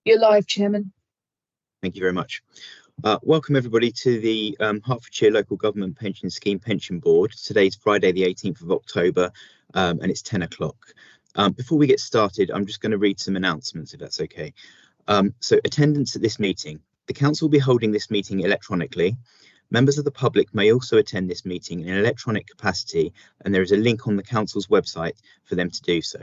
You're live, Chairman. Thank you very much. Welcome everybody to the Hertfordshire Local Government Pension Scheme Pension Board. Today's Friday the 18th of October and it's 10 o'clock. Before we get started, I'm just going to read some announcements if that's okay. So attendance at this meeting. The Council will be holding this meeting electronically. Members of the public may also attend this meeting in an electronic capacity, and there is a link on the Council's website for them to do so.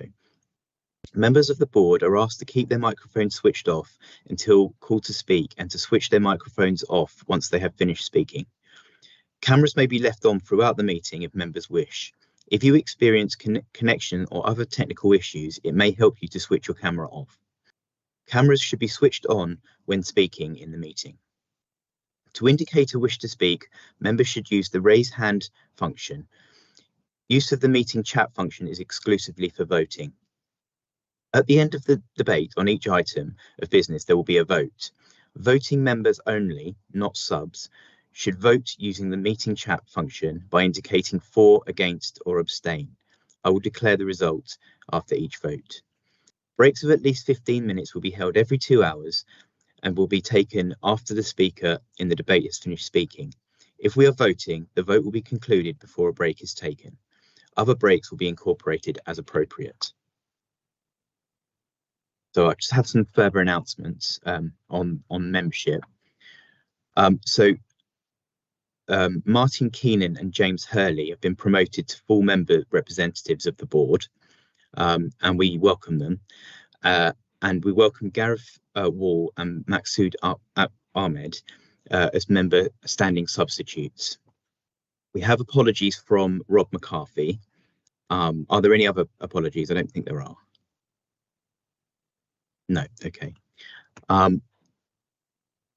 Members of the board are asked to keep their microphones switched off until called to speak and to switch their microphones off once they have finished speaking. Cameras may be left on throughout the meeting if members wish. If you experience connection or other technical issues, it may help you to switch your camera off. Cameras should be switched on when speaking in the meeting. To indicate a wish to speak, members should use the raise hand function. Use of the meeting chat function is exclusively for voting. At the end of the debate on each item of business, there will be a vote. Voting members only, not subs, should vote using the meeting chat function by indicating for, against, or abstain. I will declare the result after each vote. Breaks of at least 15 minutes will be held every 2 hours and will be taken after the speaker in the debate has finished speaking. If we are voting, the vote will be concluded before a break is taken. Other breaks will be incorporated as appropriate. So I just have some further announcements on membership. Martin Keenan and James Hurley have been promoted to full member representatives of the board, and we welcome them. And we welcome Gareth Wall and Maksud Ahmed as member standing substitutes. We have apologies from Rob McCarthy. Are there any other apologies? I don't think there are. No, okay.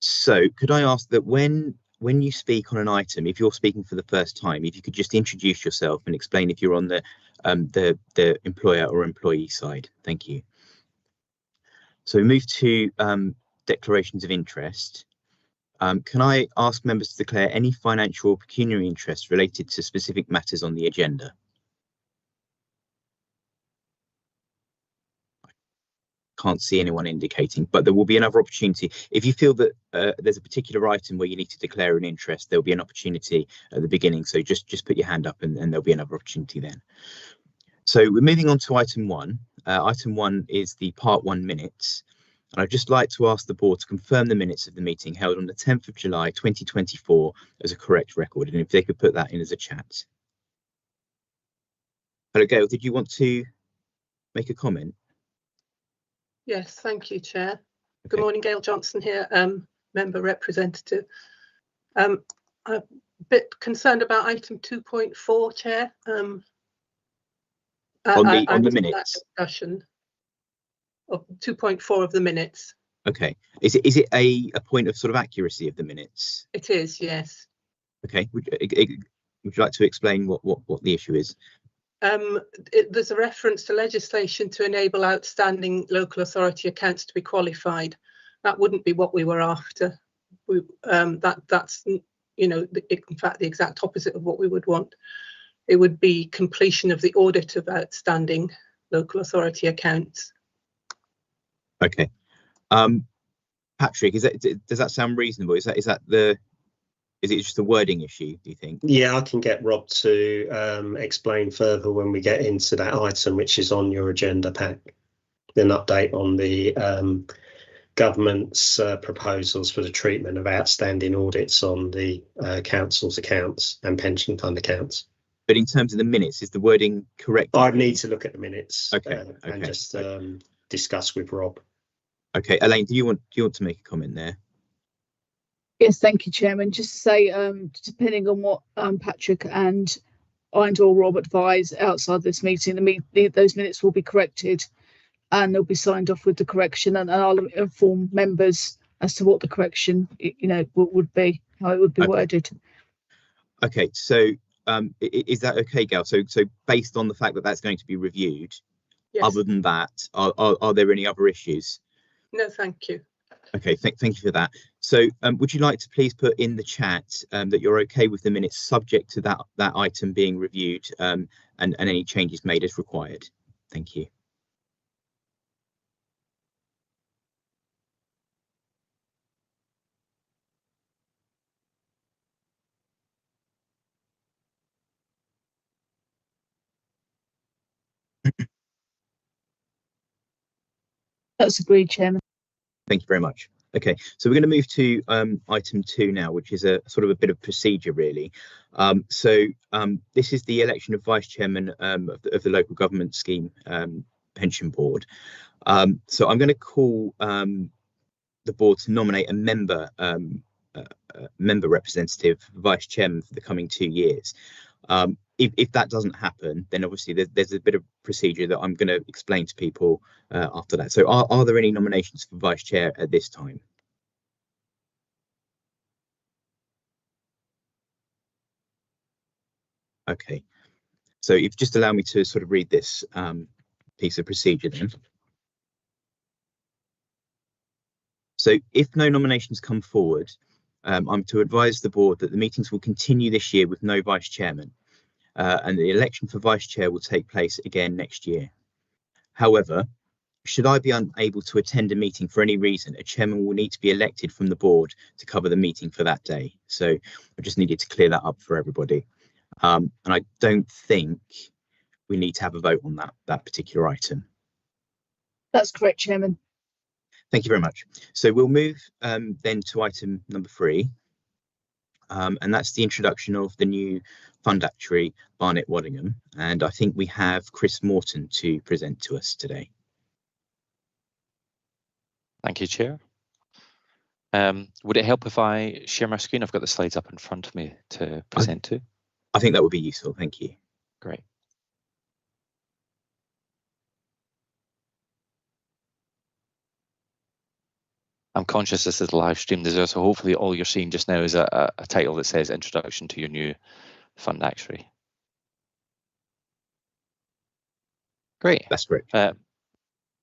So could I ask that when you speak on an item, if you're speaking for the first time, if you could just introduce yourself and explain if you're on the employer or employee side. Thank you. So we move to declarations of interest. Can I ask members to declare any financial or pecuniary interest related to specific matters on the agenda? Can't see anyone indicating, but there will be another opportunity. If you feel that there's a particular item where you need to declare an interest, there'll be an opportunity at the beginning. So just put your hand up and there'll be another opportunity then. So we're moving on to item one. Item one is the part 1 minutes. And I'd just like to ask the board to confirm the minutes of the meeting held on the 10th of July 2024 as a correct record. And if they could put that in as a chat. Hello, Gail, did you want to make a comment? Yes, thank you, Chair. Okay. Good morning, Gail Johnson here, member representative. I'm a bit concerned about item 2.4, Chair. On the minutes discussion of 2.4 of the minutes. Okay, is it a point of sort of accuracy of the minutes? It is, yes. Okay, would you like to explain what the issue is? There's a reference to legislation to enable outstanding local authority accounts to be qualified. That wouldn't be what we were after. That's in fact the exact opposite of what we would want. It would be completion of the audit of outstanding local authority accounts. Okay, Patrick, does that sound reasonable? Is it just a wording issue, do you think? Yeah, I can get Rob to explain further when we get into that item, which is on your agenda pack. An update on the government's proposals for the treatment of outstanding audits on the council's accounts and pension fund accounts. But in terms of the minutes, is the wording correct? I'd need to look at the minutes and just discuss with Rob. Okay, Elaine, do you want to make a comment there? Yes, thank you, Chairman. Just to say, depending on what Patrick and or Rob advise outside this meeting, those minutes will be corrected and they'll be signed off with the correction, and I'll inform members as to what the correction, would be, how it would be worded. Okay, so is that okay, Gail? So based on the fact that that's going to be reviewed, yes. Other than that, are there any other issues? No, thank you. Okay, thank you for that. So would you like to please put in the chat that you're okay with the minutes subject to that item being reviewed and any changes made as required? Thank you. That's agreed, Chairman. Thank you very much. Okay, so we're going to move to item 2 now, which is a sort of a bit of procedure, really. This is the election of vice chairman of the local government scheme pension board. So I'm going to call the board to nominate a member representative vice chairman for the coming 2 years. If that doesn't happen, then obviously there's a bit of procedure that I'm going to explain to people after that. So are there any nominations for vice chair at this time? Okay, so if you just allow me to sort of read this piece of procedure then. So if no nominations come forward, I'm to advise the board that the meetings will continue this year with no vice chairman, and the election for vice chair will take place again next year. However, should I be unable to attend a meeting for any reason, a chairman will need to be elected from the board to cover the meeting for that day. So I just needed to clear that up for everybody. And I don't think we need to have a vote on that particular item. That's correct, Chairman. Thank you very much. So we'll move then to item number 3, and that's the introduction of the new fund actuary, Barnett Waddingham. And I think we have Chris Morton to present to us today. Thank you, Chair. Would it help if I share my screen? I've got the slides up in front of me to present to. I think that would be useful. Thank you. Great. I'm conscious this is live streamed as well, so hopefully all you're seeing just now is a title that says Introduction to your new fund actuary. Great. That's great.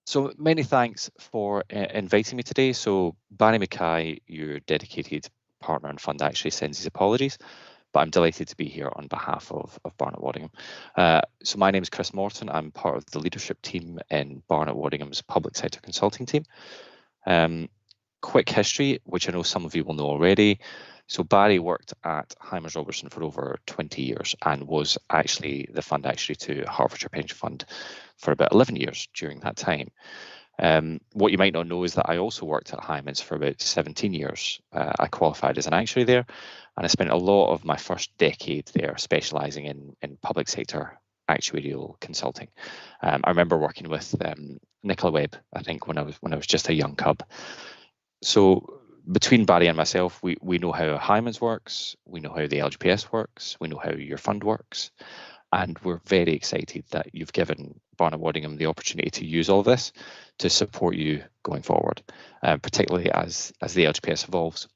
So many thanks for inviting me today. So Barry Mackay, your dedicated partner and fund actuary, sends his apologies, but I'm delighted to be here on behalf of Barnett Waddingham. So my name is Chris Morton. I'm part of the leadership team in Barnett Waddingham's public sector consulting team. Quick history, which I know some of you will know already. So Barry worked at Hymers Robertson for over 20 years and was actually the fund actuary to Hertfordshire Pension Fund for about 11 years during that time. What you might not know is that I also worked at Hymens for about 17 years. I qualified as an actuary there, and I spent a lot of my first decade there specialising in public sector actuarial consulting. I remember working with Nicola Webb, I think, when I was just a young cub. So between Barry and myself, we know how Hymens works, we know how the LGPS works, we know how your fund works, and we're very excited that you've given Barnett Waddingham the opportunity to use all this to support you going forward, particularly as the LGPS evolves.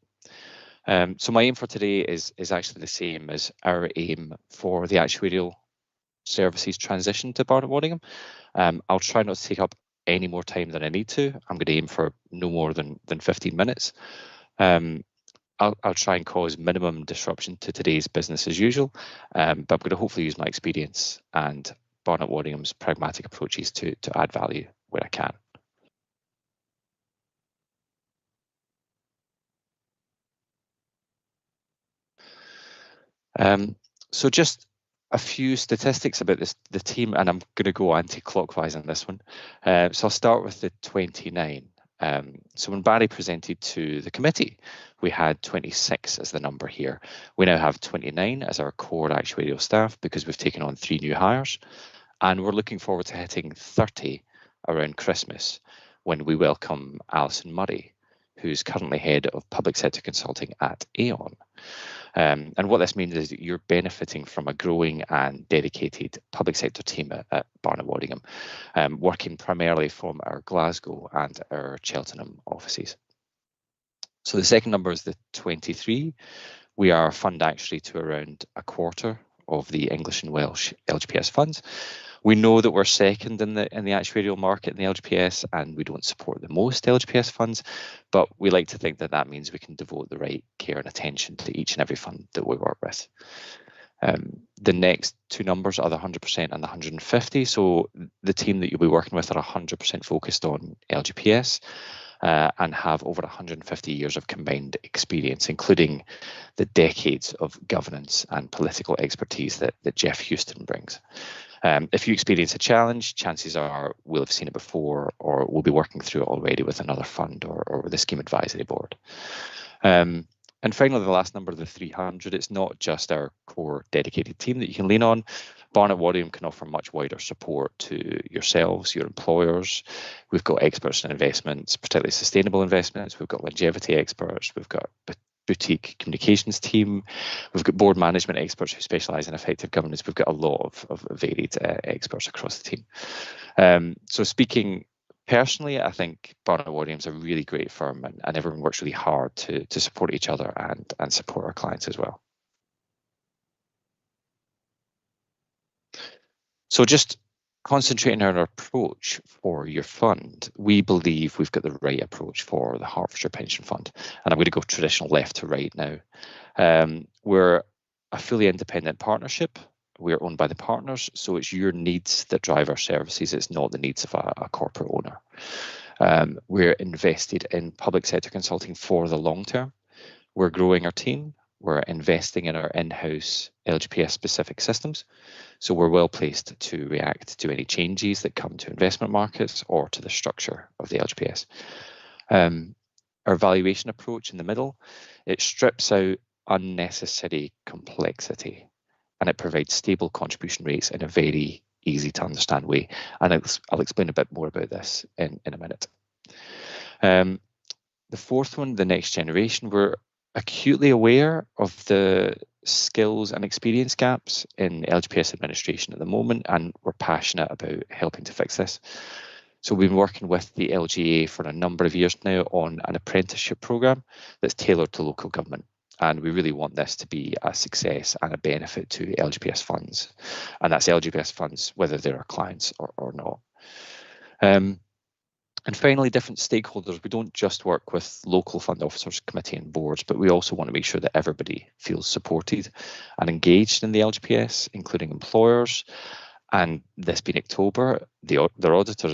So my aim for today is actually the same as our aim for the actuarial services transition to Barnett Waddingham. I'll try not to take up any more time than I need to. I'm going to aim for no more than 15 minutes. I'll try and cause minimum disruption to today's business as usual, but I'm going to hopefully use my experience and Barnett Waddingham's pragmatic approaches to add value where I can. So just a few statistics about the team, and I'm going to go anti-clockwise on this one. So I'll start with the 29. So when Barry presented to the committee, we had 26 as the number here. We now have 29 as our core actuarial staff because we've taken on 3 new hires, and we're looking forward to hitting 30 around Christmas when we welcome Alison Murray, who's currently head of public sector consulting at Aon. And what this means is that you're benefiting from a growing and dedicated public sector team at Barnett Waddingham, working primarily from our Glasgow and our Cheltenham offices. So the second number is the 23. We are fund actuary to around a quarter of the English and Welsh LGPS funds. We know that we're second in the actuarial market in the LGPS, and we don't support the most LGPS funds, but we like to think that that means we can devote the right care and attention to each and every fund that we work with. The next 2 numbers are the 100% and the 150. So the team that you'll be working with are 100% focused on LGPS, and have over 150 years of combined experience, including the decades of governance and political expertise that Jeff Houston brings. If you experience a challenge, chances are we'll have seen it before, or we'll be working through it already with another fund or with the Scheme Advisory Board. And finally, the last number, the 300, it's not just our core dedicated team that you can lean on. Barnett Waddingham can offer much wider support to yourselves, your employers. We've got experts in investments, particularly sustainable investments. We've got longevity experts. We've got a boutique communications team. We've got board management experts who specialise in effective governance. We've got a lot of varied experts across the team. So speaking personally, I think Barnett Waddingham's a really great firm, and everyone works really hard to support each other and support our clients as well. So just concentrating on our approach for your fund, we believe we've got the right approach for the Hertfordshire Pension Fund. And I'm going to go traditional left to right now. We're a fully independent partnership. We're owned by the partners, so it's your needs that drive our services. It's not the needs of a corporate owner. We're invested in public sector consulting for the long term. We're growing our team. We're investing in our in-house LGPS specific systems. So we're well placed to react to any changes that come to investment markets or to the structure of the LGPS. Our valuation approach in the middle, it strips out unnecessary complexity, and it provides stable contribution rates in a very easy to understand way. And I'll explain a bit more about this in a minute. The fourth one, the next generation, we're acutely aware of the skills and experience gaps in LGPS administration at the moment, and we're passionate about helping to fix this. So we've been working with the LGA for a number of years now on an apprenticeship programme that's tailored to local government. And we really want this to be a success and a benefit to LGPS funds. And that's LGPS funds, whether they're our clients or not. And finally, different stakeholders. We don't just work with local fund officers, committee and boards, but we also want to make sure that everybody feels supported and engaged in the LGPS, including employers, and this being October, their auditors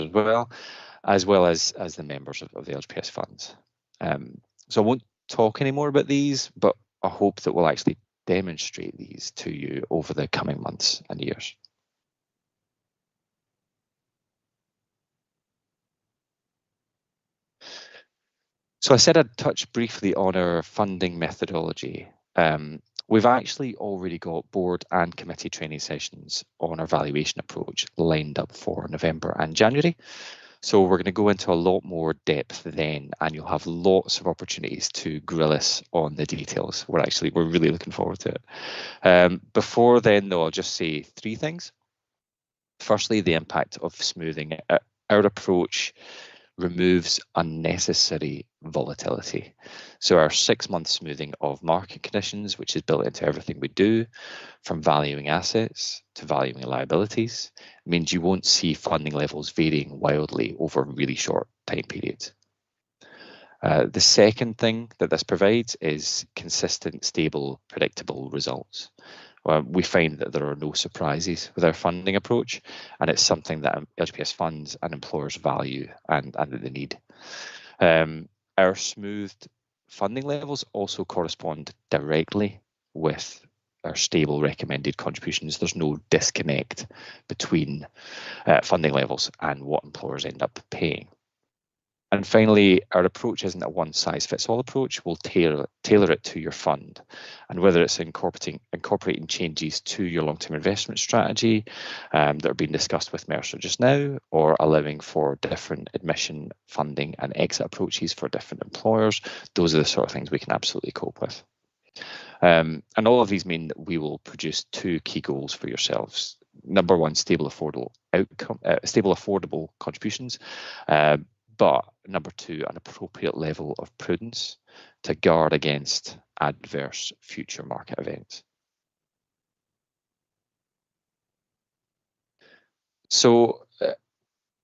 as well as the members of the LGPS funds. So I won't talk any more about these, but I hope that we'll actually demonstrate these to you over the coming months and years. So I said I'd touch briefly on our funding methodology. We've actually already got board and committee training sessions on our valuation approach lined up for November and January. So we're going to go into a lot more depth then, and you'll have lots of opportunities to grill us on the details. We're really looking forward to it. Before then, though, I'll just say three things. Firstly, the impact of smoothing. Our approach removes unnecessary volatility. So our 6-month smoothing of market conditions, which is built into everything we do, from valuing assets to valuing liabilities, means you won't see funding levels varying wildly over really short time periods. The second thing that this provides is consistent, stable, predictable results. We find that there are no surprises with our funding approach, and it's something that LGPS funds and employers value and that they need. Our smoothed funding levels also correspond directly with our stable recommended contributions. There's no disconnect between funding levels and what employers end up paying. And finally, our approach isn't a one-size-fits-all approach. We'll tailor it to your fund. And whether it's incorporating changes to your long-term investment strategy that are being discussed with Mercer just now, or allowing for different admission, funding and exit approaches for different employers, those are the sort of things we can absolutely cope with. And all of these mean that we will produce 2 key goals for yourselves. Number one, stable, affordable contributions. But number 2, an appropriate level of prudence to guard against adverse future market events. So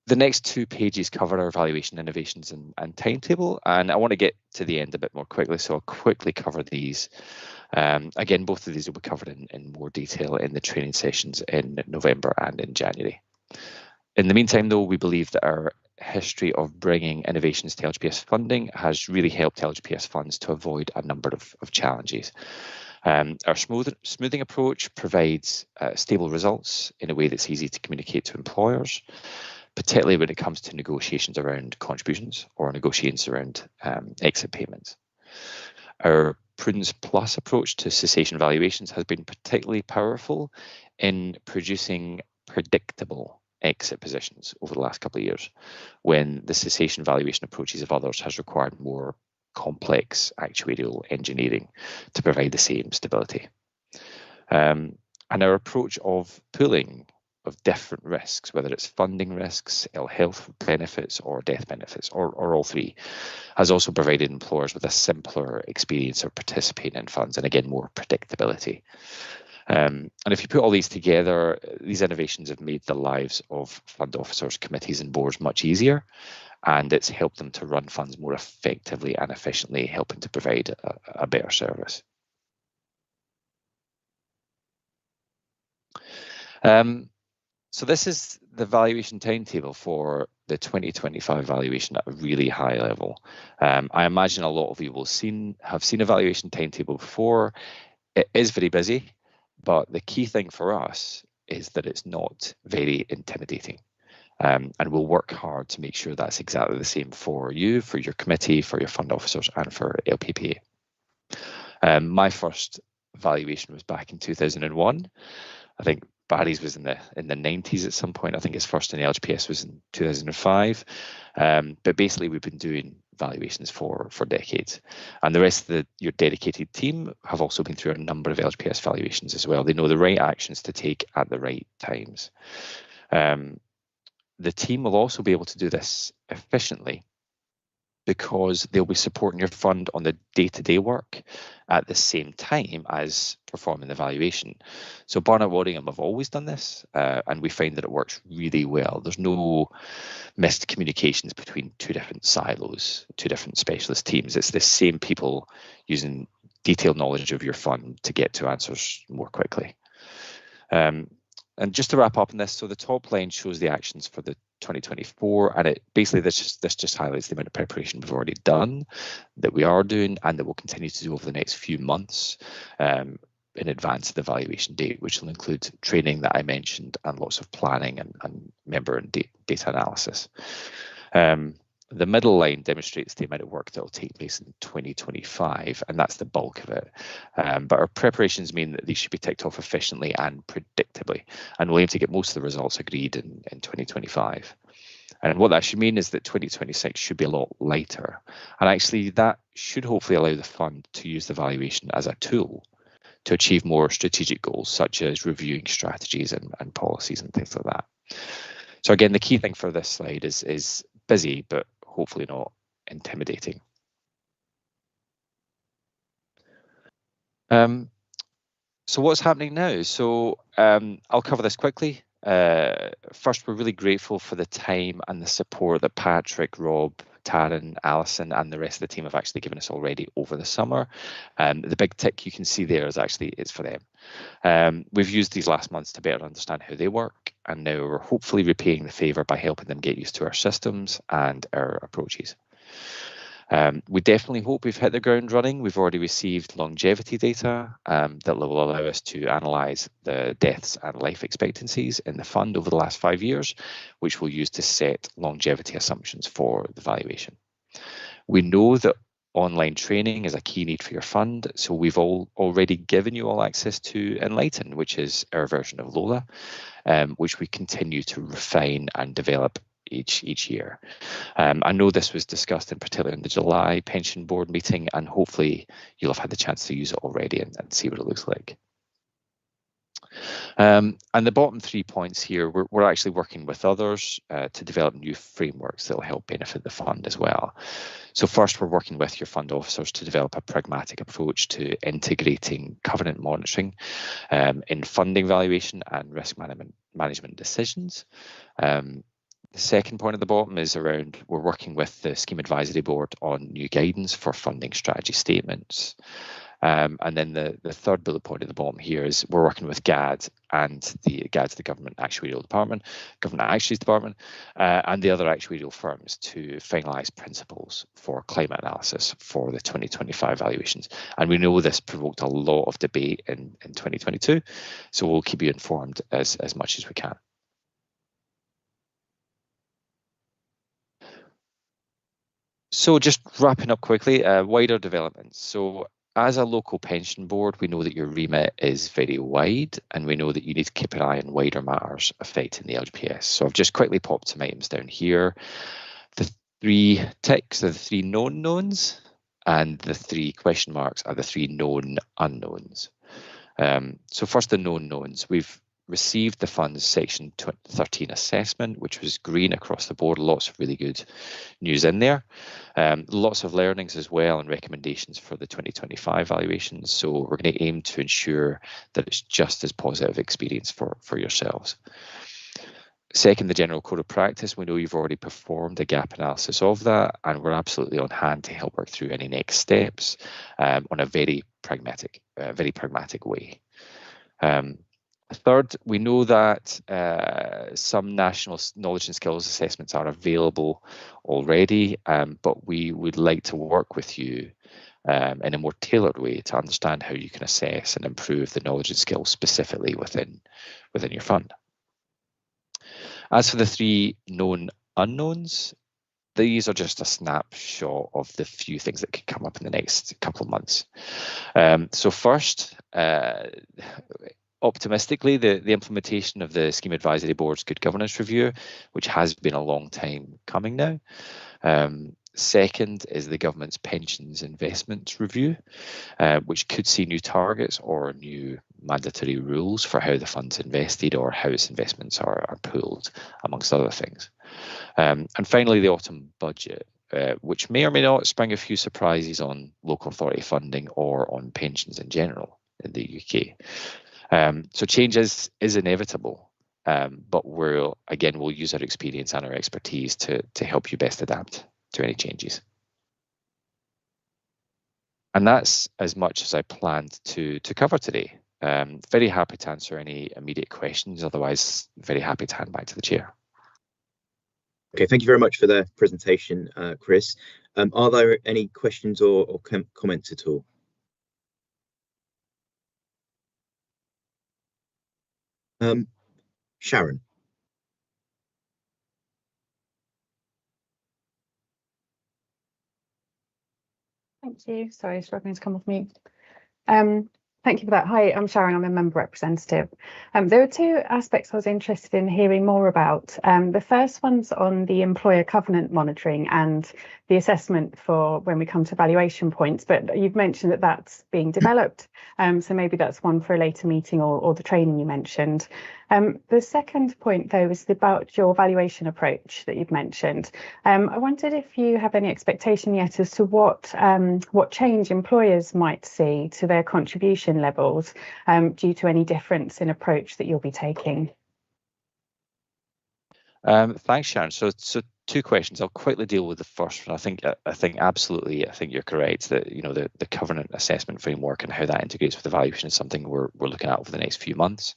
the next 2 pages cover our valuation innovations and timetable, and I want to get to the end a bit more quickly, so I'll quickly cover these. Again, both of these will be covered in more detail in the training sessions in November and in January. In the meantime, though, we believe that our history of bringing innovations to LGPS funding has really helped LGPS funds to avoid a number of challenges. Our smoothing approach provides stable results in a way that's easy to communicate to employers, particularly when it comes to negotiations around contributions or negotiations around exit payments. Our Prudence Plus approach to cessation valuations has been particularly powerful in producing predictable exit positions over the last couple of years, when the cessation valuation approaches of others has required more complex actuarial engineering to provide the same stability. And our approach of pooling of different risks, whether it's funding risks, ill health benefits, or death benefits, or all three, has also provided employers with a simpler experience of participating in funds, and again, more predictability. And if you put all these together, these innovations have made the lives of fund officers, committees, and boards much easier, and it's helped them to run funds more effectively and efficiently, helping to provide a better service. So this is the valuation timetable for the 2025 valuation at a really high level. I imagine a lot of you will have seen a valuation timetable before. It is very busy, but the key thing for us is that it's not very intimidating. And we'll work hard to make sure that's exactly the same for you, for your committee, for your fund officers, and for LPPA. My first valuation was back in 2001. I think Barry's was in the 90s at some point. I think his first in the LGPS was in 2005. But basically, we've been doing valuations for decades. And the rest of your dedicated team have also been through a number of LGPS valuations as well. They know the right actions to take at the right times. The team will also be able to do this efficiently because they'll be supporting your fund on the day-to-day work at the same time as performing the valuation. So Barnett Waddingham have always done this, and we find that it works really well. There's no missed communications between two different silos, two different specialist teams. It's the same people using detailed knowledge of your fund to get to answers more quickly. And just to wrap up on this, so the top line shows the actions for the 2024, and it basically this just highlights the amount of preparation we've already done, that we are doing, and that we'll continue to do over the next few months in advance of the valuation date, which will include training that I mentioned and lots of planning and member and data analysis. The middle line demonstrates the amount of work that will take place in 2025, and that's the bulk of it. But our preparations mean that these should be ticked off efficiently and predictably, and we'll aim to get most of the results agreed in 2025. And what that should mean is that 2026 should be a lot lighter. And actually, that should hopefully allow the fund to use the valuation as a tool to achieve more strategic goals, such as reviewing strategies and policies and things like that. So again, the key thing for this slide is busy, but hopefully not intimidating. So what's happening now? So I'll cover this quickly. First, we're really grateful for the time and the support that Patrick, Rob, Taryn, Alison, and the rest of the team have actually given us already over the summer. The big tick you can see there is actually it's for them. We've used these last months to better understand how they work, and now we're hopefully repaying the favour by helping them get used to our systems and our approaches. We definitely hope we've hit the ground running. We've already received longevity data that will allow us to analyse the deaths and life expectancies in the fund over the last 5 years, which we'll use to set longevity assumptions for the valuation. We know that online training is a key need for your fund, so we've already given you all access to Enlighten, which is our version of Lola, which we continue to refine and develop each year. I know this was discussed in particular in the July pension board meeting, and hopefully you'll have had the chance to use it already and see what it looks like. And the bottom 3 points here, we're actually working with others to develop new frameworks that will help benefit the fund as well. So first, we're working with your fund officers to develop a pragmatic approach to integrating covenant monitoring in funding valuation and risk management decisions. The second point at the bottom is around we're working with the Scheme Advisory Board on new guidance for funding strategy statements. And then the third bullet point at the bottom here is we're working with GAD and GAD's the Government Actuarial Department, Government Actuaries Department, and the other actuarial firms to finalise principles for climate analysis for the 2025 valuations. And we know this provoked a lot of debate in 2022, so we'll keep you informed as much as we can. So just wrapping up quickly, wider developments. So as a local pension board, we know that your remit is very wide, and we know that you need to keep an eye on wider matters affecting the LGPS. So I've just quickly popped some items down here. The 3 ticks are the 3 known knowns, and the 3 question marks are the 3 known unknowns. So first, the known knowns. We've received the fund's Section 13 assessment, which was green across the board. Lots of really good news in there. Lots of learnings as well and recommendations for the 2025 valuations. So we're going to aim to ensure that it's just as positive experience for yourselves. Second, the general code of practice. We know you've already performed a gap analysis of that, and we're absolutely on hand to help work through any next steps on a very pragmatic way. Third, we know that some national knowledge and skills assessments are available already, but we would like to work with you in a more tailored way to understand how you can assess and improve the knowledge and skills specifically within your fund. As for the 3 known unknowns, these are just a snapshot of the few things that could come up in the next couple of months. So first, optimistically, the implementation of the Scheme Advisory Board's Good Governance Review, which has been a long time coming now. Second is the government's Pensions Investments Review, which could see new targets or new mandatory rules for how the fund's invested or how its investments are pooled, amongst other things. And finally, the autumn budget, which may or may not spring a few surprises on local authority funding or on pensions in general in the UK. So change is inevitable, but we'll use our experience and our expertise to help you best adapt to any changes. And that's as much as I planned to cover today. Very happy to answer any immediate questions. Otherwise, very happy to hand back to the chair. Okay, thank you very much for the presentation, Chris. Are there any questions or comments at all? Sharon. Thank you. Sorry, struggling to come off mute. Thank you for that. Hi, I'm Sharon. I'm a member representative. There are 2 aspects I was interested in hearing more about. The first one's on the employer covenant monitoring and the assessment for when we come to valuation points, but you've mentioned that that's being developed. So maybe that's one for a later meeting or the training you mentioned. The second point, though, is about your valuation approach that you've mentioned. I wondered if you have any expectation yet as to what change employers might see to their contribution levels due to any difference in approach that you'll be taking. Thanks, Sharon. So 2 questions. I'll quickly deal with the first one. I think absolutely. I think you're correct that the covenant assessment framework and how that integrates with the valuation is something we're looking at over the next few months.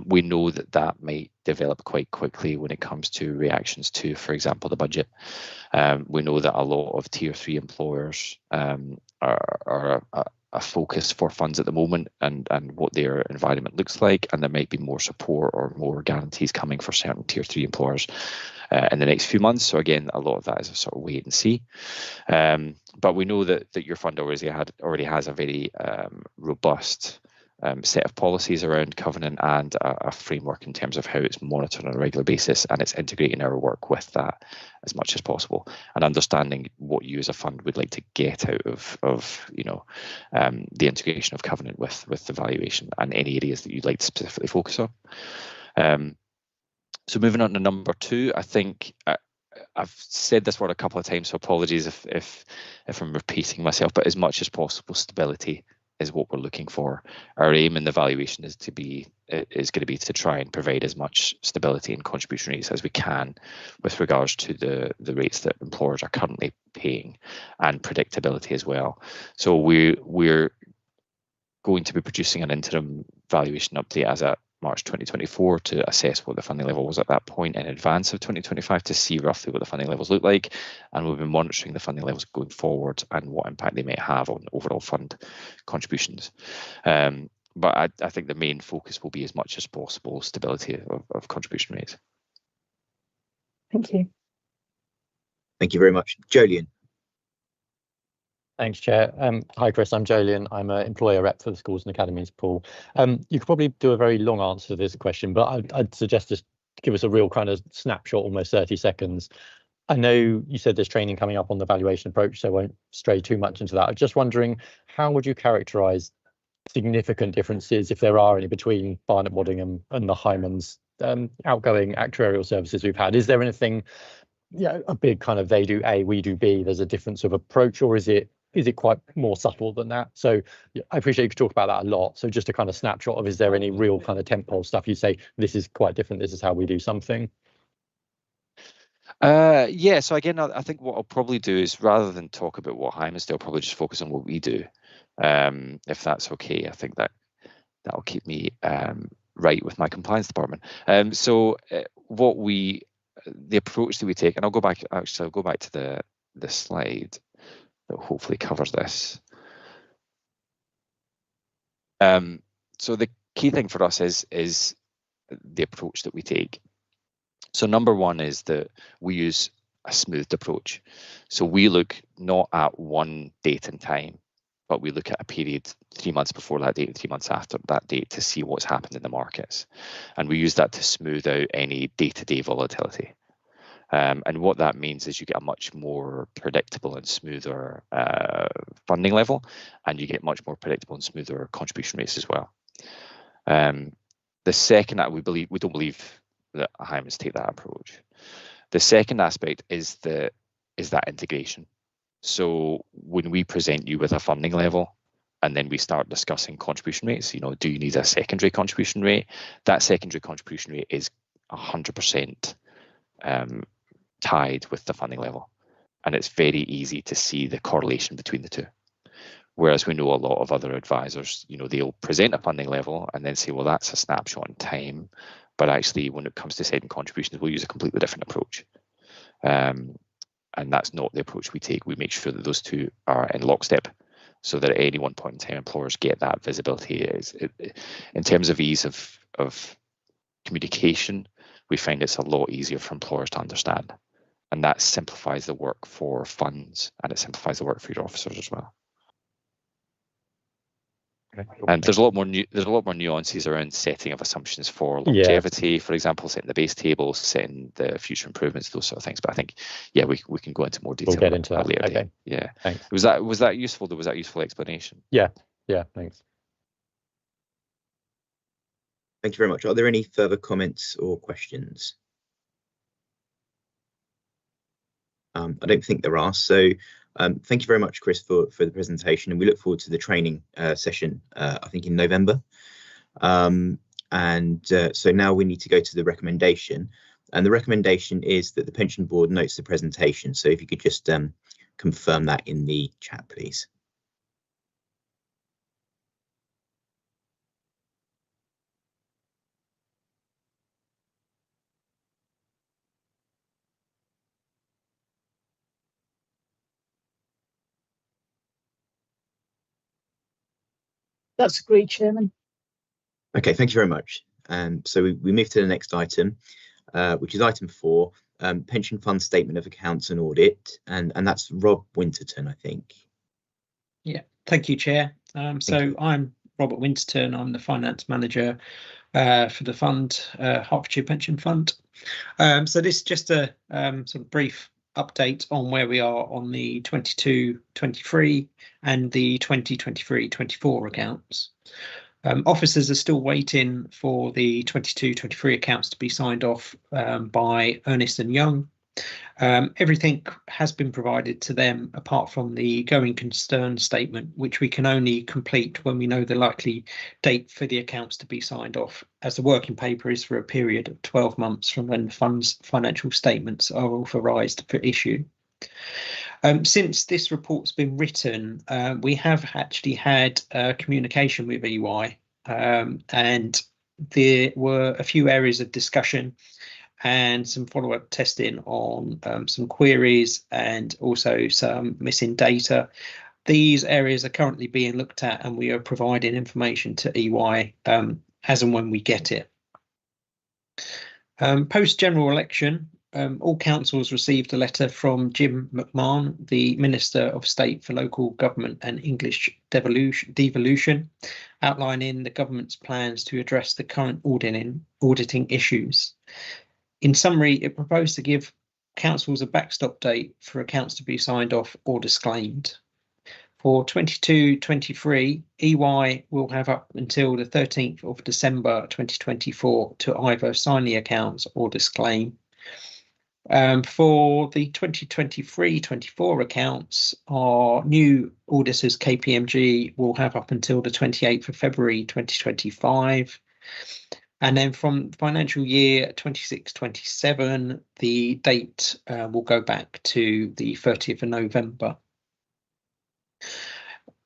We know that might develop quite quickly when it comes to reactions to, for example, the budget. We know that a lot of tier 3 employers are a focus for funds at the moment and what their environment looks like, and there might be more support or more guarantees coming for certain tier 3 employers in the next few months. So again, a lot of that is a sort of wait and see. But we know that your fund already has a very robust set of policies around covenant and a framework in terms of how it's monitored on a regular basis, and it's integrating our work with that as much as possible and understanding what you as a fund would like to get out of the integration of covenant with the valuation and any areas that you'd like to specifically focus on. So moving on to number 2, I think I've said this word a couple of times, so apologies if I'm repeating myself, but as much as possible, stability is what we're looking for. Our aim in the valuation is going to be to try and provide as much stability in contribution rates as we can with regards to the rates that employers are currently paying and predictability as well. So we're going to be producing an interim valuation update as at March 2024 to assess what the funding level was at that point in advance of 2025 to see roughly what the funding levels look like, and we'll be monitoring the funding levels going forward and what impact they may have on overall fund contributions. But I think the main focus will be, as much as possible, stability of contribution rates. Thank you. Thank you very much. Jolyon. Thanks, Chair. Hi, Chris. I'm Jolyon. I'm an employer rep for the Schools and Academies pool. You could probably do a very long answer to this question, but I'd suggest just give us a real kind of snapshot, almost 30 seconds. I know you said there's training coming up on the valuation approach, so I won't stray too much into that. I'm just wondering, how would you characterise significant differences, if there are any, between Barnett, Waddingham and the Hyman's outgoing actuarial services we've had? Is there anything, a big kind of they do A, we do B, there's a difference of approach, or is it quite more subtle than that? So I appreciate you could talk about that a lot. So just a kind of snapshot of, is there any real kind of tentpole stuff you say, this is quite different, this is how we do something? Yeah, so again, I think what I'll probably do is, rather than talk about what Hyman's do, I'll probably just focus on what we do, if that's okay. I think that'll keep me right with my compliance department. So the approach that we take, and I'll go back to the slide that hopefully covers this. So the key thing for us is the approach that we take. So number one is that we use a smoothed approach. So we look not at one date and time, but we look at a period 3 months before that date and 3 months after that date to see what's happened in the markets. And we use that to smooth out any day-to-day volatility. And what that means is you get a much more predictable and smoother funding level, and you get much more predictable and smoother contribution rates as well. The second that we don't believe that Hyman's take that approach. The second aspect is that integration. So when we present you with a funding level, and then we start discussing contribution rates, do you need a secondary contribution rate? That secondary contribution rate is 100% tied with the funding level, and it's very easy to see the correlation between the two. Whereas we know a lot of other advisors, they'll present a funding level and then say, well, that's a snapshot in time, but actually when it comes to setting contributions, we'll use a completely different approach. And that's not the approach we take. We make sure that those two are in lockstep, so that at any one point in time, employers get that visibility. In terms of ease of communication, we find it's a lot easier for employers to understand. And that simplifies the work for funds, and it simplifies the work for your officers as well. Okay. And there's a lot more nuances around setting of assumptions for longevity, for example, setting the base table, setting the future improvements, those sort of things. But I think, we can go into more detail. We'll get into that later. Okay. Yeah. Thanks. Was that useful? Was that useful explanation? Yeah. Thanks. Thank you very much. Are there any further comments or questions? I don't think there are. So thank you very much, Chris, for the presentation, and we look forward to the training session, I think in November. So now we need to go to the recommendation, and the recommendation is that the pension board notes the presentation. So if you could just confirm that in the chat, please. That's agreed, Chairman. Okay, thank you very much. So we move to the next item, which is item 4, pension fund statement of accounts and audit, and that's Rob Winterton, I think. Yeah, thank you, Chair. I'm Robert Winterton. I'm the finance manager for the fund, Hertfordshire Pension Fund. So this is just a sort of brief update on where we are on the 22-23 and the 2023-24 accounts. Officers are still waiting for the 22-23 accounts to be signed off by Ernst & Young. Everything has been provided to them apart from the going concern statement, which we can only complete when we know the likely date for the accounts to be signed off, as the working paper is for a period of 12 months from when the fund's financial statements are authorised for issue. Since this report's been written, we have actually had communication with EY, and there were a few areas of discussion and some follow-up testing on some queries and also some missing data. These areas are currently being looked at, and we are providing information to EY as and when we get it. Post general election, all councils received a letter from Jim McMahon, the Minister of State for Local Government and English Devolution, outlining the government's plans to address the current auditing issues. In summary, it proposed to give councils a backstop date for accounts to be signed off or disclaimed. For 22-23, EY will have up until the 13th of December 2024 to either sign the accounts or disclaim. For the 2023-24 accounts, our new auditors KPMG will have up until the 28th of February 2025. And then from financial year 26-27, the date will go back to the 30th of November.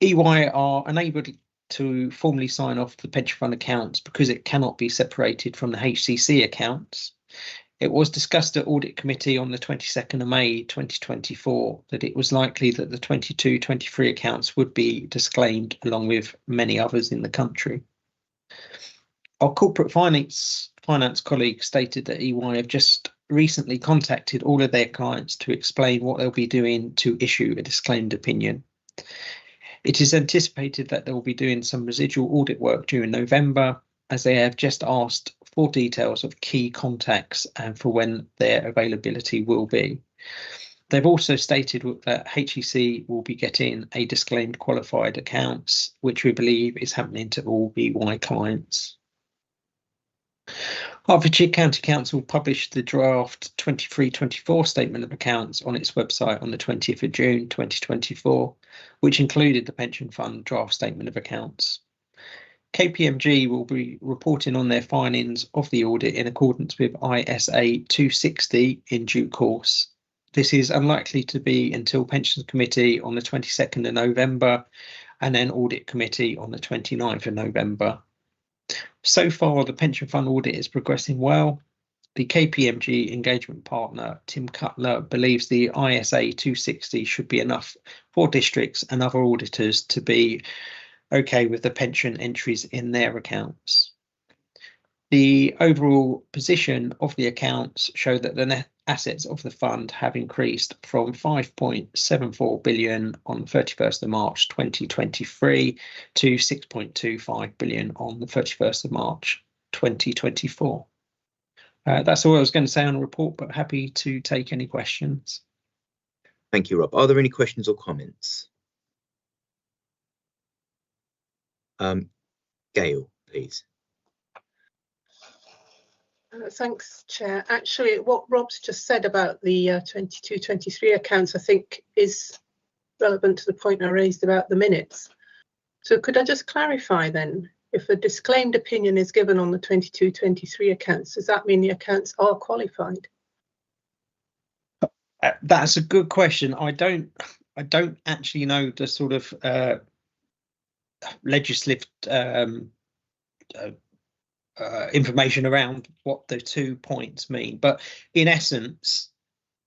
EY are unable to formally sign off the pension fund accounts because it cannot be separated from the HCC accounts. It was discussed at Audit Committee on the 22nd of May 2024 that it was likely that the 22-23 accounts would be disclaimed along with many others in the country. Our corporate finance colleagues stated that EY have just recently contacted all of their clients to explain what they'll be doing to issue a disclaimed opinion. It is anticipated that they will be doing some residual audit work during November, as they have just asked for details of key contacts and for when their availability will be. They've also stated that HEC will be getting a disclaimed qualified accounts, which we believe is happening to all EY clients. Hertfordshire County Council published the draft 23-24 statement of accounts on its website on the 20th of June 2024, which included the pension fund draft statement of accounts. KPMG will be reporting on their findings of the audit in accordance with ISA 260 in due course. This is unlikely to be until Pensions Committee on the 22nd of November and then Audit Committee on the 29th of November. So far, the pension fund audit is progressing well. The KPMG engagement partner, Tim Cutler, believes the ISA 260 should be enough for districts and other auditors to be okay with the pension entries in their accounts. The overall position of the accounts show that the net assets of the fund have increased from 5.74 billion on the 31st of March 2023 to 6.25 billion on the 31st of March 2024. That's all I was going to say on the report, but happy to take any questions. Thank you, Rob. Are there any questions or comments? Gail, please. Thanks, Chair. Actually, what Rob's just said about the 22-23 accounts, I think, is relevant to the point I raised about the minutes. So could I just clarify then, if a disclaimed opinion is given on the 22-23 accounts, does that mean the accounts are qualified? That's a good question. I don't actually know the sort of legislative information around what the 2 points mean, but in essence,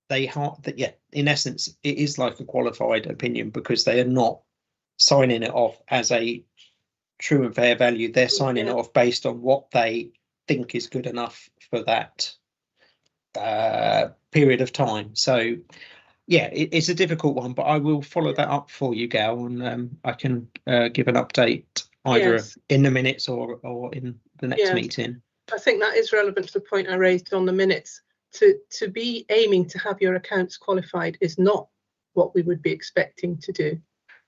in essence, it is like a qualified opinion because they are not signing it off as a true and fair value. They're signing it off based on what they think is good enough for that period of time. So yeah, it's a difficult one, but I will follow that up for you, Gail, and I can give an update either in the minutes or in the next meeting. I think that is relevant to the point I raised on the minutes. To be aiming to have your accounts qualified is not what we would be expecting to do.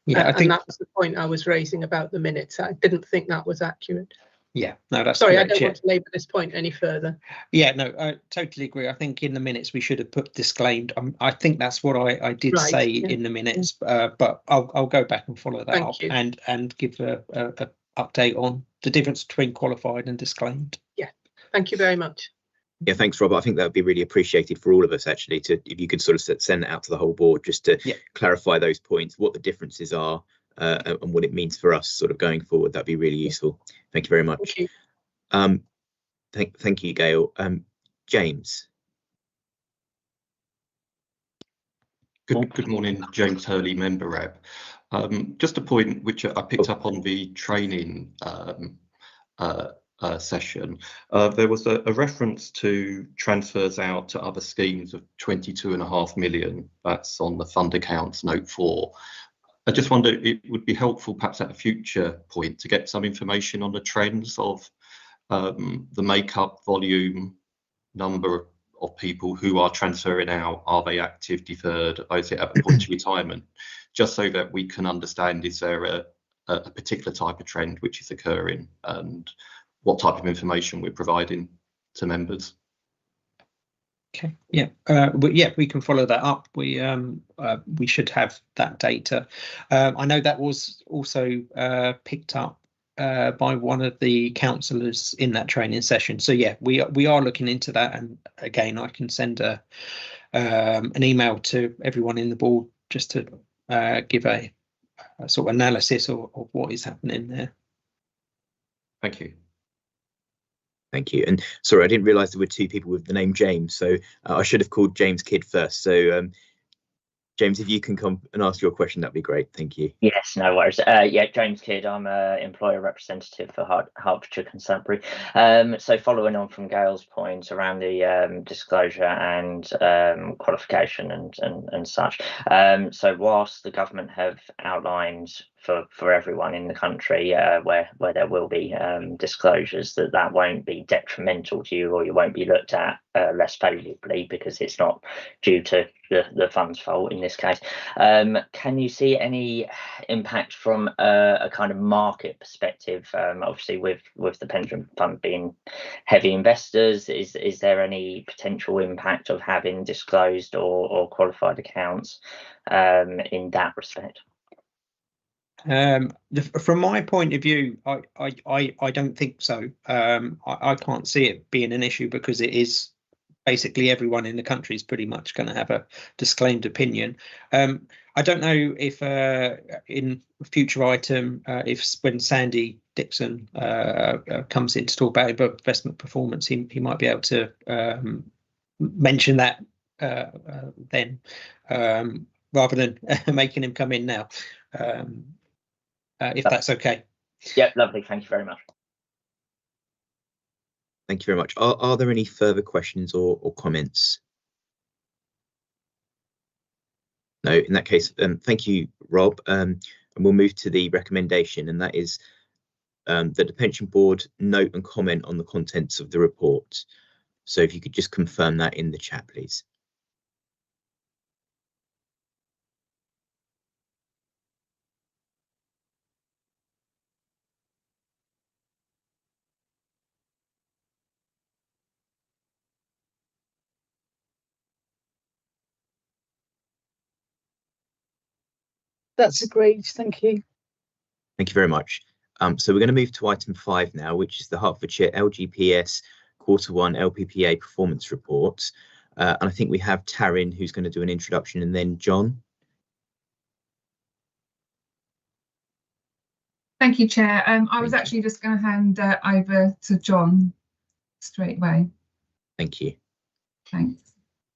Yeah, I think, and that was the point I was raising about the minutes. I didn't think that was accurate. Yeah, no, that's sorry. correct, I don't want to labour this point any further. Yeah, no, I totally agree. I think in the minutes we should have put disclaimed. I think that's what I did say in the minutes, but I'll go back and follow that up and give a update on the difference between qualified and disclaimed. Yeah, thank you very much. Yeah, thanks, Rob. I think that would be really appreciated for all of us, actually, if you could sort of send that out to the whole board, just to clarify those points, what the differences are, and what it means for us sort of going forward. That'd be really useful. Thank you very much. Thank you, Gail. James. Good morning, James Hurley, member rep. Just a point which I picked up on the training session. There was a reference to transfers out to other schemes of 22.5 million. That's on the fund accounts, note 4. I just wonder, it would be helpful perhaps at a future point to get some information on the trends of the makeup, volume, number of people who are transferring out. Are they active, deferred, is it at the point of retirement? Just so that we can understand, is there a particular type of trend which is occurring, and what type of information we're providing to members. Okay, yeah, we can follow that up. We should have that data. I know that was also picked up by one of the councillors in that training session. So yeah, we are looking into that, and again, I can send an email to everyone in the board just to give a sort of analysis of what is happening there. Thank you. Thank you. And sorry, I didn't realise there were 2 people with the name James, so I should have called James Kidd first. So James, if you can come and ask your question, that'd be great. Thank you. Yes, no worries. Yeah, James Kidd. I'm an employer representative for Hertfordshire Constabulary. So following on from Gail's point around the disclosure and qualification and such. So whilst the government have outlined for everyone in the country where there will be disclosures, that won't be detrimental to you, or you won't be looked at less favourably because it's not due to the fund's fault in this case. Can you see any impact from a kind of market perspective? Obviously with the pension fund being heavy investors, is there any potential impact of having disclosed or qualified accounts in that respect? From my point of view, I don't think so. I can't see it being an issue because it is basically everyone in the country is pretty much going to have a disclaimed opinion. I don't know if in a future item, if when Sandy Dixon comes in to talk about investment performance, he might be able to mention that then, rather than making him come in now. If that's okay. Yeah, lovely. Thank you very much. Thank you very much. Are there any further questions or comments? No, in that case, thank you, Rob. And we'll move to the recommendation, and that is that the pension board note and comment on the contents of the report. So if you could just confirm that in the chat, please. That's agreed. Thank you. Thank you very much. So we're going to move to item 5 now, which is the Hertfordshire LGPS Q1 LPPA performance report. And I think we have Taryn, who's going to do an introduction, and then John. Thank you, Chair. I was actually just going to hand over to John straight away. Thank you. Thanks.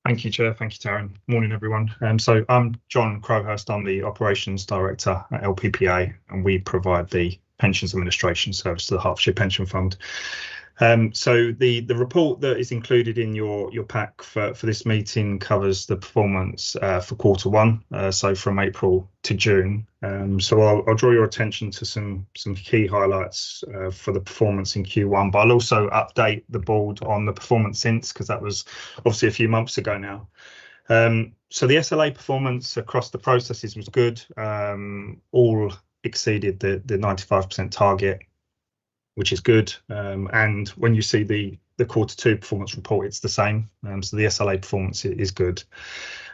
Thank you, Chair. Thank you, Taryn. Morning, everyone. So I'm John Crowhurst. I'm the Operations Director at LPPA, and we provide the Pensions Administration Service to the Hertfordshire Pension Fund. So the report that is included in your pack for this meeting covers the performance for Q1, so from April to June. So I'll draw your attention to some key highlights for the performance in Q1, but I'll also update the board on the performance since, because that was obviously a few months ago now. So the SLA performance across the processes was good. All exceeded the 95% target, which is good. And when you see the Q2 performance report, it's the same. So the SLA performance is good.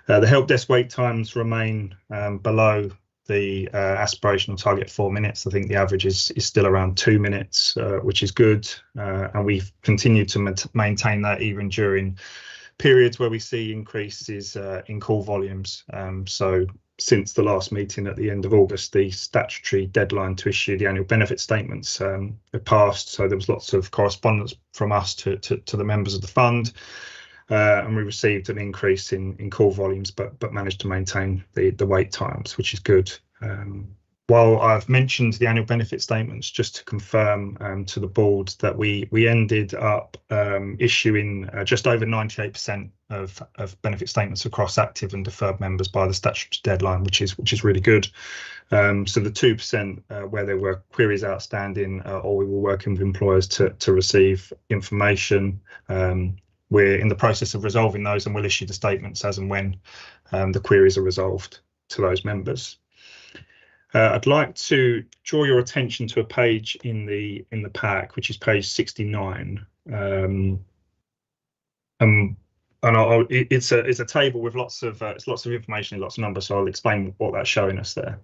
The help desk wait times remain below the aspirational target 4 minutes. I think the average is still around 2 minutes, which is good. And we've continued to maintain that even during periods where we see increases in call volumes. So since the last meeting at the end of August, the statutory deadline to issue the annual benefit statements had passed. So there was lots of correspondence from us to the members of the fund. And we received an increase in call volumes, but managed to maintain the wait times, which is good. While I've mentioned the annual benefit statements, just to confirm to the board that we ended up issuing just over 98% of benefit statements across active and deferred members by the statutory deadline, which is really good. So the 2% where there were queries outstanding or we were working with employers to receive information, we're in the process of resolving those, and we'll issue the statements as and when the queries are resolved to those members. I'd like to draw your attention to a page in the pack, which is page 69. And it's a table with lots of information and lots of numbers. So I'll explain what that's showing us there.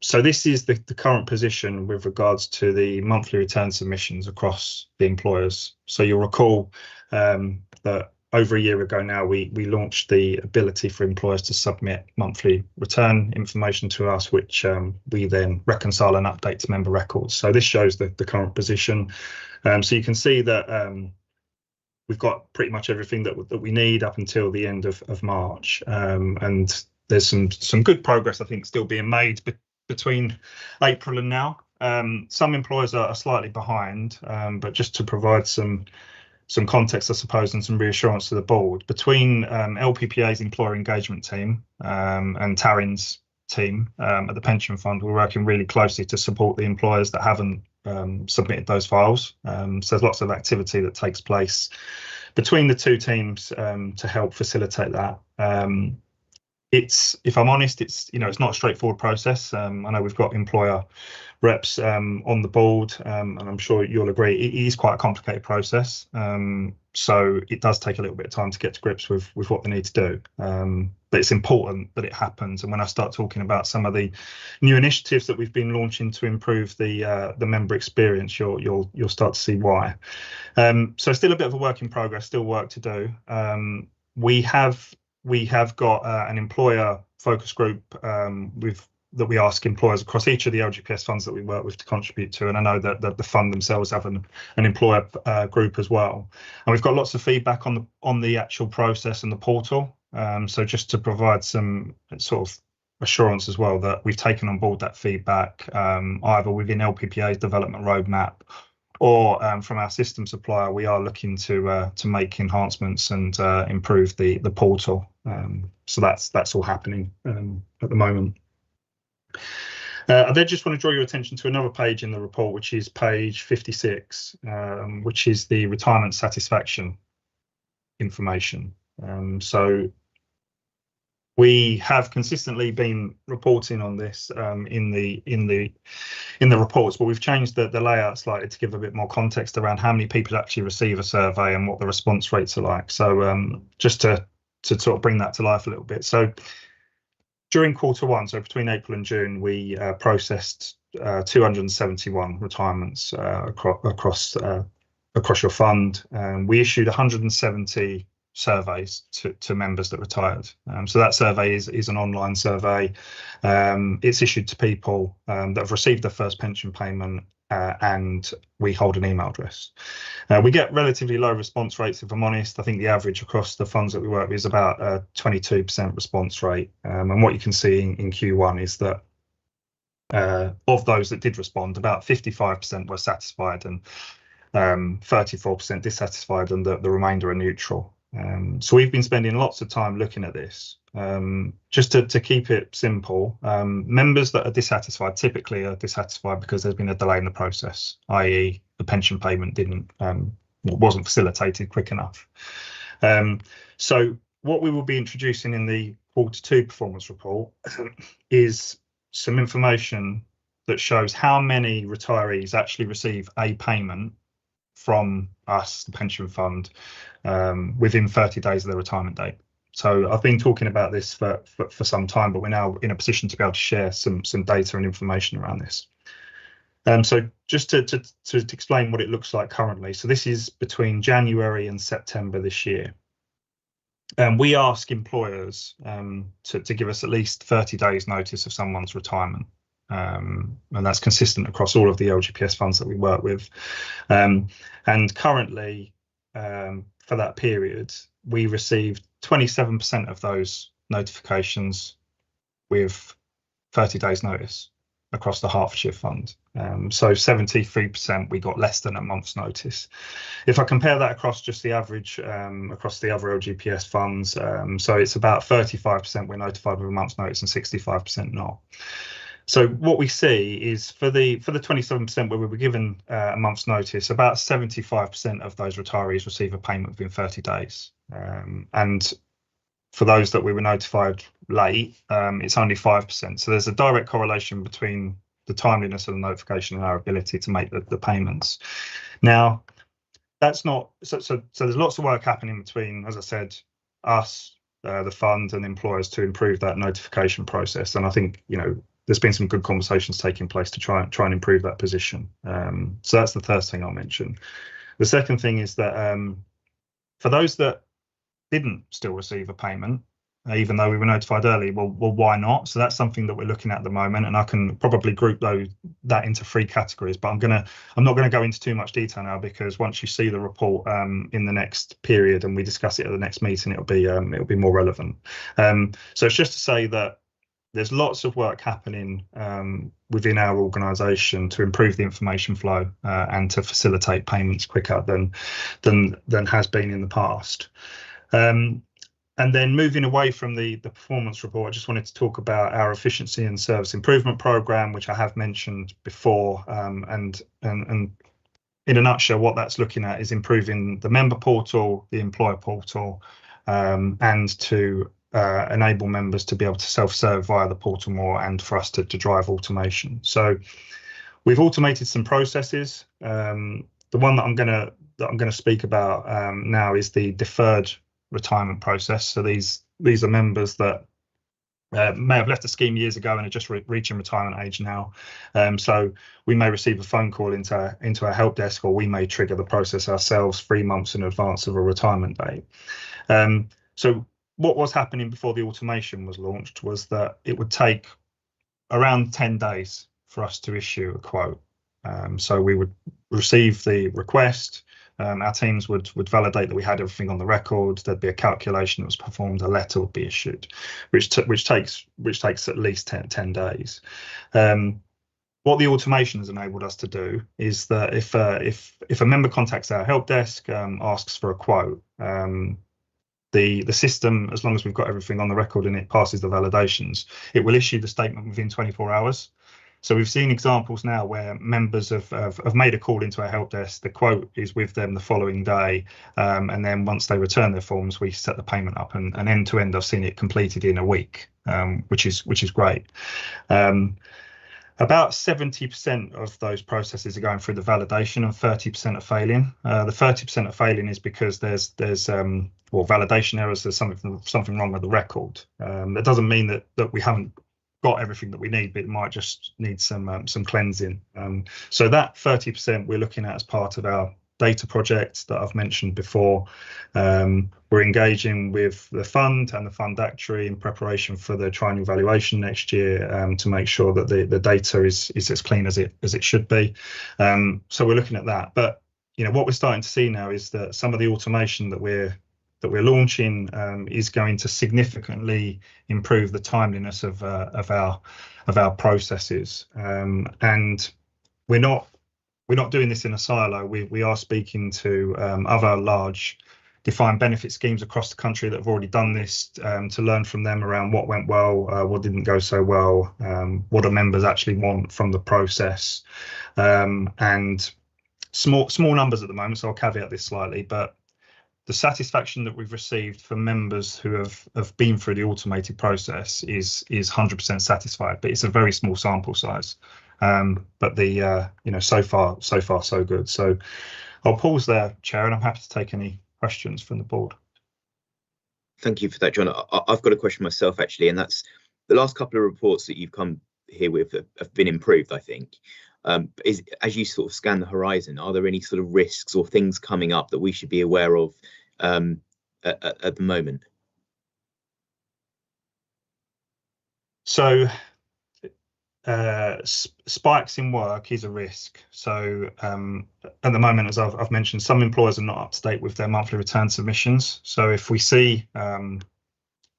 So this is the current position with regards to the monthly return submissions across the employers. So you'll recall that over a year ago now, we launched the ability for employers to submit monthly return information to us, which we then reconcile and update to member records. So this shows the current position. So you can see that we've got pretty much everything that we need up until the end of March. And there's some good progress, I think, still being made between April and now. Some employers are slightly behind, but just to provide some context, I suppose, and some reassurance to the board, between LPPA's employer engagement team and Taryn's team at the pension fund, we're working really closely to support the employers that haven't submitted those files. So there's lots of activity that takes place between the two teams to help facilitate that. If I'm honest, it's not a straightforward process. I know we've got employer reps on the board, and I'm sure you'll agree it is quite a complicated process. So it does take a little bit of time to get to grips with what they need to do. But it's important that it happens. And when I start talking about some of the new initiatives that we've been launching to improve the member experience, you'll start to see why. So still a bit of a work in progress, still work to do. We have got an employer focus group that we ask employers across each of the LGPS funds that we work with to contribute to. And I know that the fund themselves have an employer group as well. And we've got lots of feedback on the actual process and the portal. So just to provide some sort of assurance as well that we've taken on board that feedback, either within LPPA's development roadmap or from our system supplier, we are looking to make enhancements and improve the portal. So that's all happening at the moment. I then just want to draw your attention to another page in the report, which is page 56, which is the retirement satisfaction information. So we have consistently been reporting on this in the reports, but we've changed the layout slightly to give a bit more context around how many people actually receive a survey and what the response rates are like. So just to sort of bring that to life a little bit. So during Q1, so between April and June, we processed 271 retirements across your fund. We issued 170 surveys to members that retired. So that survey is an online survey. It's issued to people that have received their first pension payment, and we hold an email address. We get relatively low response rates, if I'm honest. I think the average across the funds that we work with is about a 22% response rate. And what you can see in Q1 is that of those that did respond, about 55% were satisfied and 34% dissatisfied, and the remainder are neutral. So we've been spending lots of time looking at this. Just to keep it simple, members that are dissatisfied typically are dissatisfied because there's been a delay in the process, i.e. the pension payment wasn't facilitated quick enough. So what we will be introducing in the Q2 performance report is some information that shows how many retirees actually receive a payment from us, the pension fund, within 30 days of their retirement date. So I've been talking about this for some time, but we're now in a position to be able to share some data and information around this. So just to explain what it looks like currently. So this is between January and September this year. We ask employers to give us at least 30 days notice of someone's retirement. And that's consistent across all of the LGPS funds that we work with. And currently, for that period, we received 27% of those notifications with 30 days notice across the Hertfordshire fund. So 73% we got less than a month's notice. If I compare that across just the average across the other LGPS funds, so it's about 35% we're notified with a month's notice and 65% not. So what we see is for the 27% where we were given a month's notice, about 75% of those retirees receive a payment within 30 days. And for those that we were notified late, it's only 5%. So there's a direct correlation between the timeliness of the notification and our ability to make the payments. Now, that's not so there's lots of work happening between, as I said, us, the fund and employers to improve that notification process. And I think, there's been some good conversations taking place to try and improve that position. So that's the first thing I'll mention. The second thing is that for those that didn't still receive a payment, even though we were notified early, well, why not? So that's something that we're looking at the moment, and I can probably group that into 3 categories. But I'm not going to go into too much detail now, because once you see the report in the next period and we discuss it at the next meeting, it'll be more relevant. So it's just to say that there's lots of work happening within our organisation to improve the information flow and to facilitate payments quicker than has been in the past. And then moving away from the performance report, I just wanted to talk about our efficiency and service improvement programme, which I have mentioned before. And in a nutshell, what that's looking at is improving the member portal, the employer portal, and to enable members to be able to self-serve via the portal more, and for us to drive automation. So we've automated some processes. The one that I'm going to speak about now is the deferred retirement process. So these are members that may have left the scheme years ago and are just reaching retirement age now. So we may receive a phone call into our help desk, or we may trigger the process ourselves 3 months in advance of a retirement date. So what was happening before the automation was launched was that it would take around 10 days for us to issue a quote. So we would receive the request. Our teams would validate that we had everything on the record. There'd be a calculation that was performed. A letter would be issued, which takes at least 10 days. What the automation has enabled us to do is that if a member contacts our help desk, asks for a quote, the system, as long as we've got everything on the record and it passes the validations, it will issue the statement within 24 hours. So we've seen examples now where members have made a call into our help desk, the quote is with them the following day, and then once they return their forms, we set the payment up, and end to end I've seen it completed in a week, which is great. About 70% of those processes are going through the validation, and 30% are failing. The 30% are failing is because there's validation errors. There's something wrong with the record. That doesn't mean that we haven't got everything that we need, but it might just need some cleansing. So that 30% we're looking at as part of our data project that I've mentioned before. We're engaging with the fund and the fund actuary in preparation for the triennial valuation next year, to make sure that the data is as clean as it should be. So we're looking at that. But what we're starting to see now is that some of the automation that we're launching is going to significantly improve the timeliness of our processes. And we're not doing this in a silo. We are speaking to other large defined benefit schemes across the country that have already done this, to learn from them around what went well, what didn't go so well, what do members actually want from the process. And small numbers at the moment, so I'll caveat this slightly, but the satisfaction that we've received for members who have been through the automated process is 100% satisfied, but it's a very small sample size. But so far so good. So I'll pause there, Chair, and I'm happy to take any questions from the board. Thank you for that, John. I've got a question myself, actually, and that's the last couple of reports that you've come here with have been improved, I think. As you sort of scan the horizon, are there any sort of risks or things coming up that we should be aware of at the moment? So spikes in work is a risk. So at the moment, as I've mentioned, some employers are not up to date with their monthly return submissions. So if we see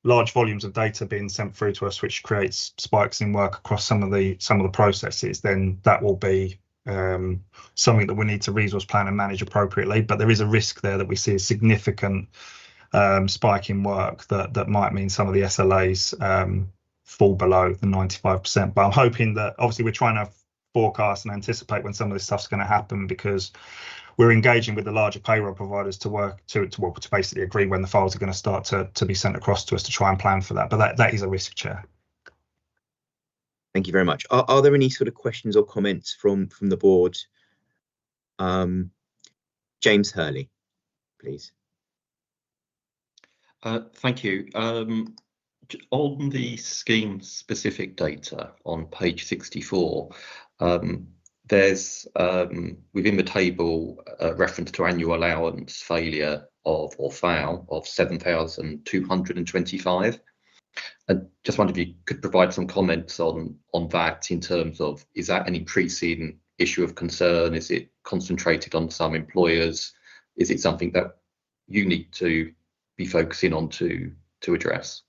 large volumes of data being sent through to us, which creates spikes in work across some of the processes, then that will be something that we need to resource plan and manage appropriately. But there is a risk there that we see a significant spike in work that might mean some of the SLAs fall below the 95%. But I'm hoping that, obviously, we're trying to forecast and anticipate when some of this stuff's going to happen, because we're engaging with the larger payroll providers to work to basically agree when the files are going to start to be sent across to us to try and plan for that. But that is a risk, Chair. Thank you very much. Are there any sort of questions or comments from the board? James Hurley, please. Thank you. On the scheme specific data on page 64, there's within the table a reference to annual allowance failure of or foul of 7,225. I just wondered if you could provide some comments on that, in terms of, is that an increasing issue of concern? Is it concentrated on some employers? Is it something that you need to be focusing on to address?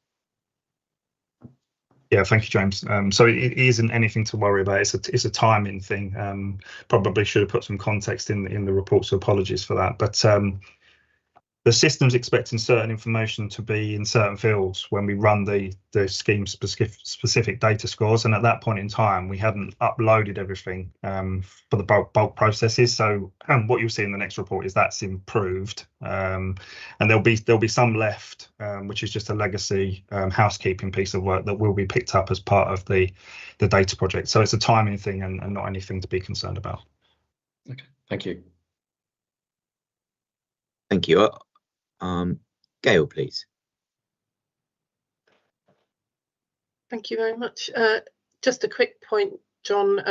Yeah, thank you, James. So it isn't anything to worry about. It's a timing thing. Probably should have put some context in the report, so apologies for that. But the system's expecting certain information to be in certain fields when we run the scheme specific data scores, and at that point in time we hadn't uploaded everything for the bulk processes. So what you'll see in the next report is that's improved, and there'll be some left, which is just a legacy housekeeping piece of work that will be picked up as part of the data project. So it's a timing thing and not anything to be concerned about. Okay, thank you. Thank you. Gail, please. Thank you very much. Just a quick point, John,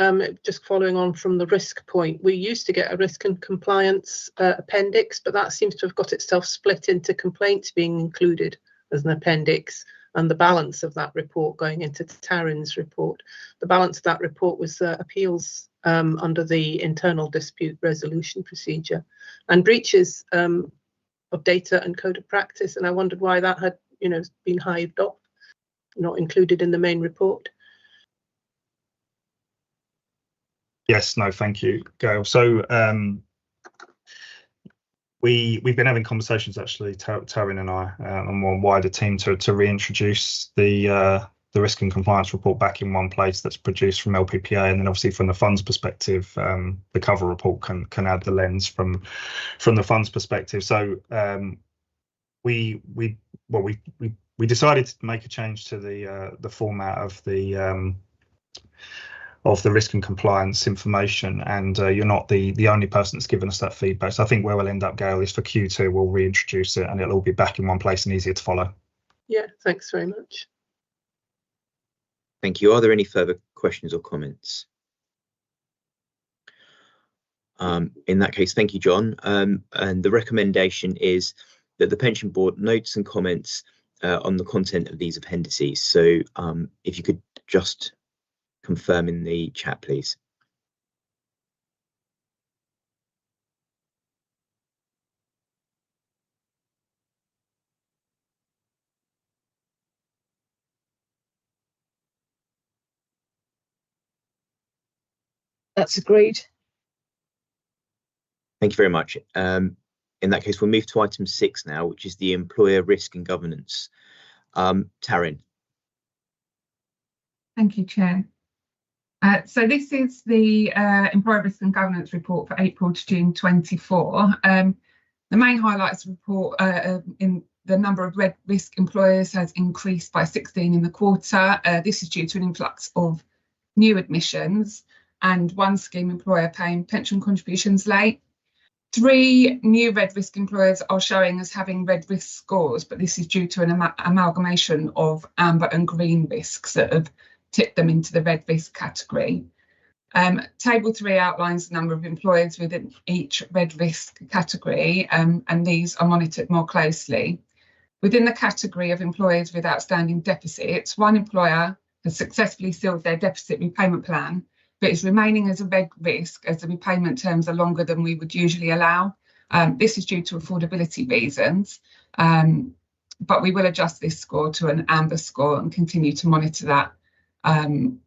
just following on from the risk point. We used to get a risk and compliance appendix, but that seems to have got itself split into complaints being included as an appendix, and the balance of that report going into Taryn's report. The balance of that report was appeals under the internal dispute resolution procedure and breaches of data and code of practice, and I wondered why that had, been hived off, not included in the main report. Yes, no, thank you, Gail. So we've been having conversations, actually, Taryn and I, and one wider team to reintroduce the risk and compliance report back in one place that's produced from LPPA, and then obviously from the funds perspective, the cover report can add the lens from the funds perspective. So we decided to make a change to the format of the risk and compliance information, and you're not the only person that's given us that feedback. So I think where we'll end up, Gail, is for Q2 we'll reintroduce it and it'll all be back in one place and easier to follow. Yeah, thanks very much. Thank you. Are there any further questions or comments? In that case, thank you, John. And the recommendation is that the pension board notes and comments on the content of these appendices. So if you could just confirm in the chat, please. That's agreed. Thank you very much. In that case, we'll move to item 6 now, which is the employer risk and governance. Taryn. Thank you, Chair. So this is the employer risk and governance report for April to June 24. The main highlights of the report in the number of red risk employers has increased by 16 in the quarter. This is due to an influx of new admissions and one scheme employer paying pension contributions late. 3 new red risk employers are showing as having red risk scores, but this is due to an amalgamation of amber and green risks that have tipped them into the red risk category. Table 3 outlines the number of employers within each red risk category, and these are monitored more closely. Within the category of employers with outstanding deficits, 1 employer has successfully sealed their deficit repayment plan, but is remaining as a red risk as the repayment terms are longer than we would usually allow. This is due to affordability reasons, but we will adjust this score to an amber score and continue to monitor that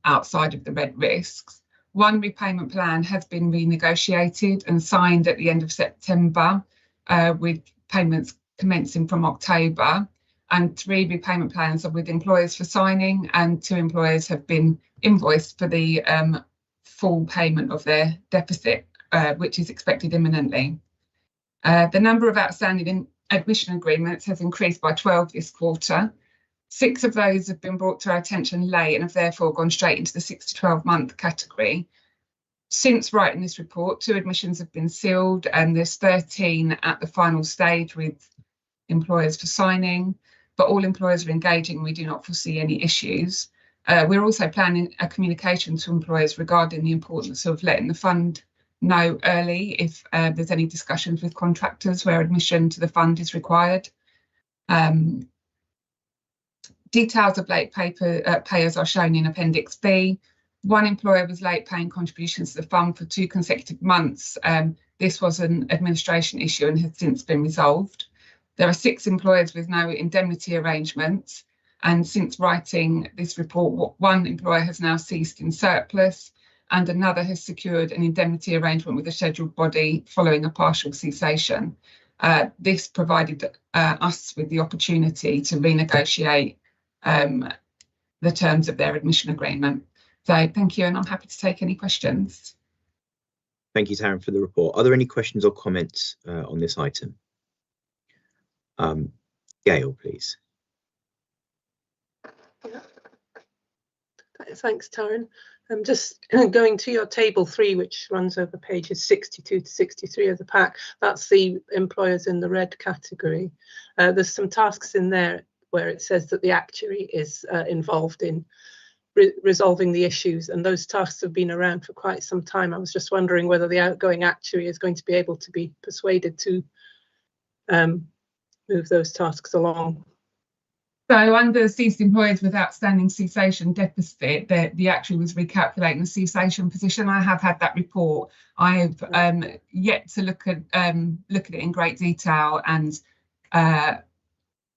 outside of the red risks. 1 repayment plan has been renegotiated and signed at the end of September, with payments commencing from October, and 3 repayment plans are with employers for signing, and 2 employers have been invoiced for the full payment of their deficit, which is expected imminently. The number of outstanding admission agreements has increased by 12 this quarter. 6 of those have been brought to our attention late and have therefore gone straight into the 6 to 12 month category. Since writing this report, 2 admissions have been sealed, and there's 13 at the final stage with employers for signing, but all employers are engaging. We do not foresee any issues. We're also planning a communication to employers regarding the importance of letting the fund know early if there's any discussions with contractors where admission to the fund is required. Details of late payers are shown in Appendix B. 1 employer was late paying contributions to the fund for 2 consecutive months. This was an administration issue and has since been resolved. There are 6 employers with no indemnity arrangements, and since writing this report, 1 employer has now ceased in surplus, and another has secured an indemnity arrangement with a scheduled body following a partial cessation. This provided us with the opportunity to renegotiate the terms of their admission agreement. So thank you, and I'm happy to take any questions. Thank you, Taryn, for the report. Are there any questions or comments on this item? Gail, please. Thanks, Taryn. I'm just going to your table 3, which runs over pages 62 to 63 of the pack. That's the employers in the red category. There's some tasks in there where it says that the actuary is involved in resolving the issues, and those tasks have been around for quite some time. I was just wondering whether the outgoing actuary is going to be able to be persuaded to move those tasks along. So under ceased employers with outstanding cessation deficit, the actuary was recalculating the cessation position. I have had that report. I've yet to look at it in great detail and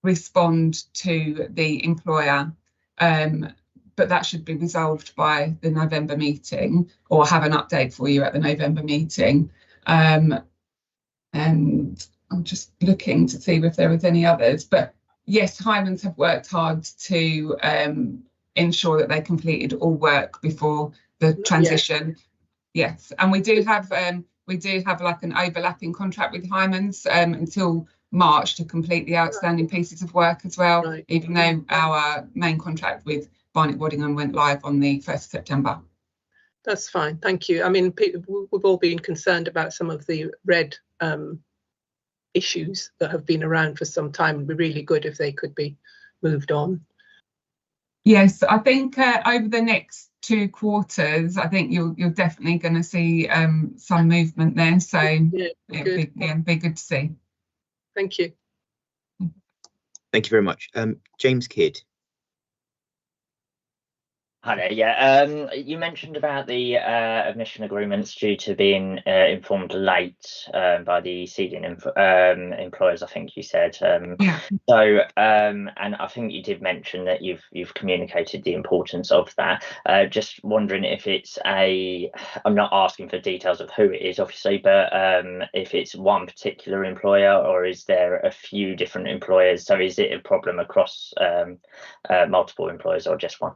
respond to the employer, but that should be resolved by the November meeting, or have an update for you at the November meeting. And I'm just looking to see if there was any others, but yes, Hymans have worked hard to ensure that they completed all work before the transition. Yes, and we do have like an overlapping contract with Hymans until March to complete the outstanding pieces of work as well, right, even though our main contract with Barnett Waddingham went live on the 1st of September. That's fine, thank you. I mean, we've all been concerned about some of the red issues that have been around for some time. It'd be really good if they could be moved on. Yes, I think over the next 2 quarters, I think you're definitely going to see some movement there. So yeah, it'd be good to see. Thank you. Thank you very much. James Kidd. Hi there. Yeah, you mentioned about the admission agreements due to being informed late by the seeding employers, I think you said. Yeah. So, and I think you did mention that you've communicated the importance of that. Just wondering if it's I'm not asking for details of who it is, obviously, but if it's one particular employer, or is there a few different employers? So is it a problem across multiple employers or just one?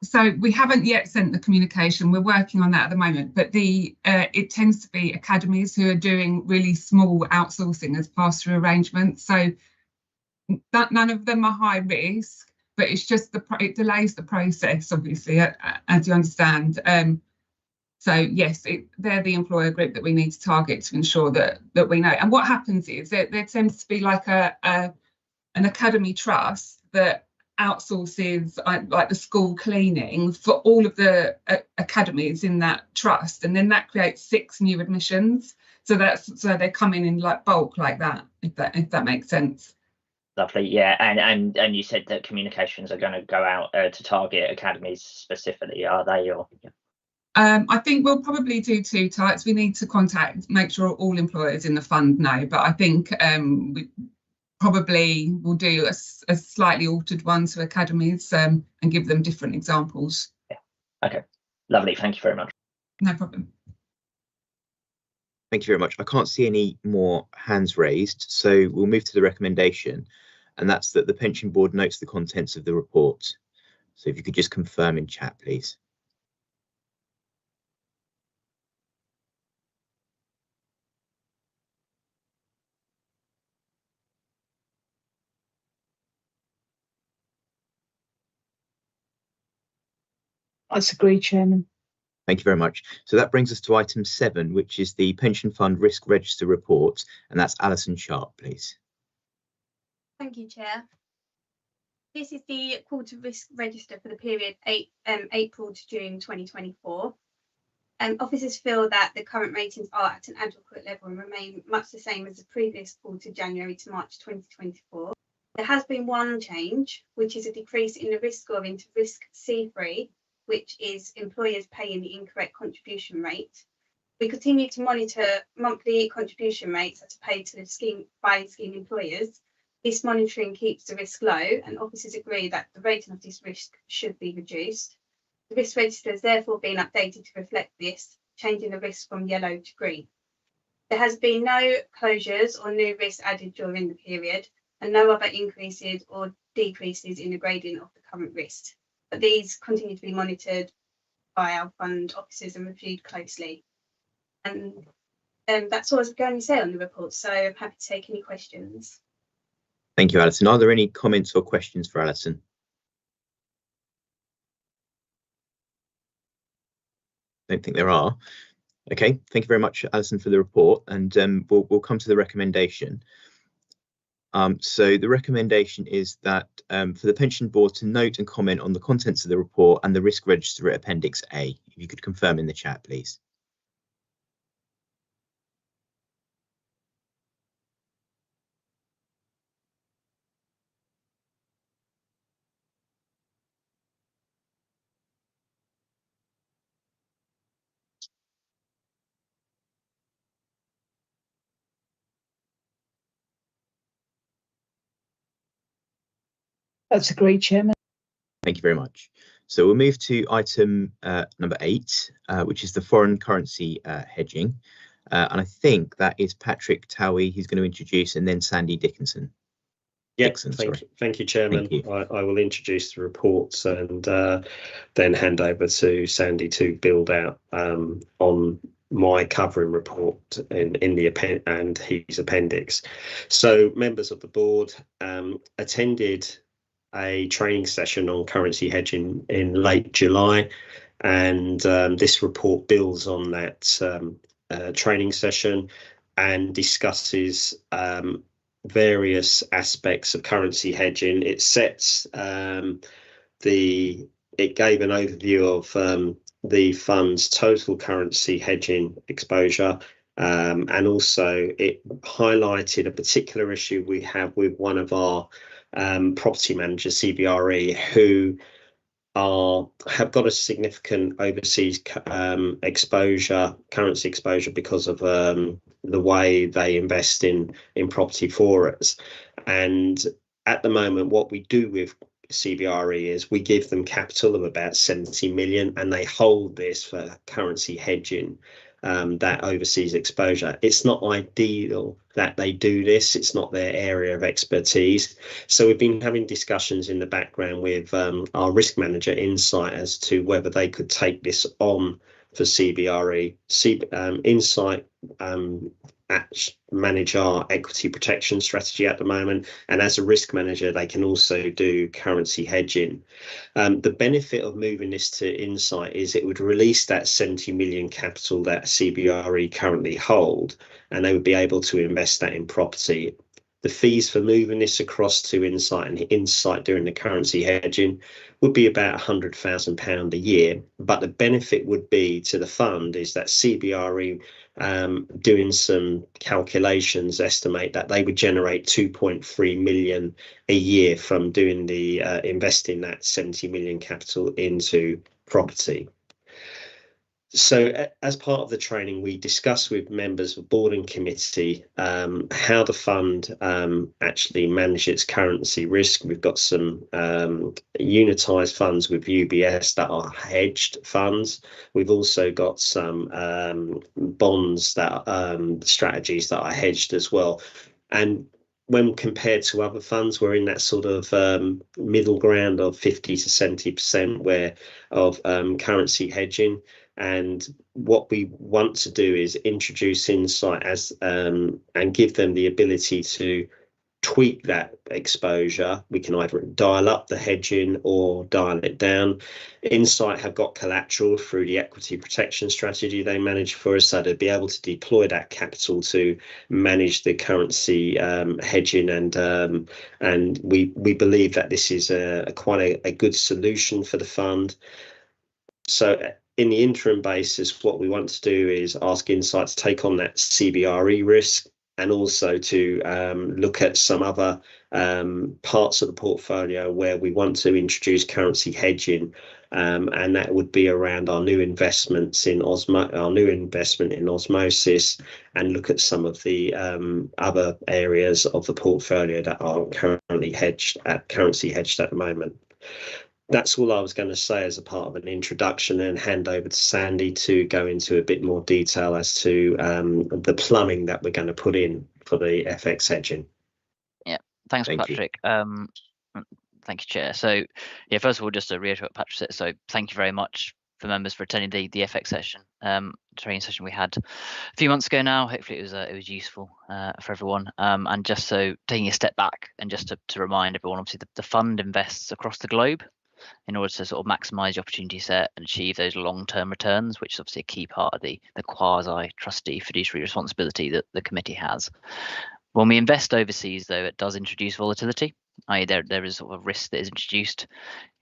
So we haven't yet sent the communication. We're working on that at the moment, but it tends to be academies who are doing really small outsourcing as pass-through arrangements. So that none of them are high risk, but it's just it delays the process, obviously, as you understand. So yes, they're the employer group that we need to target to ensure that we know. And what happens is that there tends to be like an academy trust that outsources like the school cleaning for all of the academies in that trust, and then that creates 6 new admissions. So they're coming in like bulk like that, if that makes sense. Lovely, yeah, and you said that communications are going to go out to target academies specifically, are they? Or I think we'll probably do 2 types. We need to make sure all employers in the fund know, but I think we probably will do a slightly altered one to academies and give them different examples. Yeah. Okay, lovely. Thank you very much. No problem. Thank you very much. I can't see any more hands raised, so we'll move to the recommendation, and that's that the pension board notes the contents of the report. So if you could just confirm in chat, please. I agree, Chairman. Thank you very much. So that brings us to item 7, which is the Pension Fund Risk Register report, and that's Alison Sharp, please. Thank you, Chair. This is the quarter risk register for the period April to June 2024. Officers feel that the current ratings are at an adequate level and remain much the same as the previous quarter, January to March 2024. There has been one change, which is a decrease in the risk scoring to risk C3, which is employers paying the incorrect contribution rate. We continue to monitor monthly contribution rates that are paid to the scheme by scheme employers. This monitoring keeps the risk low, and officers agree that the rating of this risk should be reduced. The risk register has therefore been updated to reflect this, changing the risk from yellow to green. There has been no closures or new risks added during the period, and no other increases or decreases in the grading of the current risk. But these continue to be monitored by our fund officers and reviewed closely. And that's all I was going to say on the report, so I'm happy to take any questions. Thank you, Alison. Are there any comments or questions for Alison? I don't think there are. Okay, thank you very much, Alison, for the report, and we'll come to the recommendation. So the recommendation is that for the pension board to note and comment on the contents of the report and the risk register at Appendix A. If you could confirm in the chat, please. That's agreed, Chairman. Thank you very much. So we'll move to item number 8, which is the foreign currency hedging. And I think that is Patrick Towie who's going to introduce, and then Sandy Dickinson. Yes, thank you, Chairman. Thank you. I will introduce the reports and then hand over to Sandy to build out on my covering report in the and his appendix. So members of the board attended a training session on currency hedging in late July, and this report builds on that training session and discusses various aspects of currency hedging. It sets it gave an overview of the fund's total currency hedging exposure, and also it highlighted a particular issue we have with one of our property managers, CBRE, who have got a significant overseas currency exposure because of the way they invest in property for us. And at the moment, what we do with CBRE is we give them capital of about 70 million, and they hold this for currency hedging that overseas exposure. It's not ideal that they do this. It's not their area of expertise. So we've been having discussions in the background with our risk manager, Insight, as to whether they could take this on for CBRE. Insight manage our equity protection strategy at the moment, and as a risk manager they can also do currency hedging. The benefit of moving this to Insight is it would release that 70 million capital that CBRE currently hold, and they would be able to invest that in property. The fees for moving this across to Insight and Insight doing the currency hedging would be about £100,000 a year. But the benefit would be to the fund is that CBRE, doing some calculations, estimate that they would generate 2.3 million a year from doing the investing that 70 million capital into property. So as part of the training, we discuss with members of board and committee how the fund actually manages its currency risk. We've got some unitised funds with UBS that are hedged funds. We've also got some bonds that strategies that are hedged as well. And when compared to other funds, we're in that sort of middle ground of 50 to 70% of currency hedging. And what we want to do is introduce Insight as and give them the ability to tweak that exposure. We can either dial up the hedging or dial it down. Insight have got collateral through the equity protection strategy they manage for us, so they'll be able to deploy that capital to manage the currency hedging, and we believe that this is quite a good solution for the fund. So in the interim basis, what we want to do is ask Insight to take on that CBRE risk, and also to look at some other parts of the portfolio where we want to introduce currency hedging, and that would be around our new investments in Osmosis, and look at some of the other areas of the portfolio that are currently currency hedged at the moment. That's all I was going to say as a part of an introduction, and hand over to Sandy to go into a bit more detail as to the plumbing that we're going to put in for the FX hedging. Yeah, thanks, Patrick. Thank you, Chair. So, yeah, first of all, just to reiterate what Patrick said, so thank you very much for members for attending the FX session, training session we had a few months ago now. Hopefully it was useful for everyone. And just so taking a step back and just to remind everyone, obviously the fund invests across the globe in order to sort of maximise the opportunity set and achieve those long-term returns, which is obviously a key part of the quasi-trustee fiduciary responsibility that the committee has. When we invest overseas, though, it does introduce volatility, i.e. there is sort of a risk that is introduced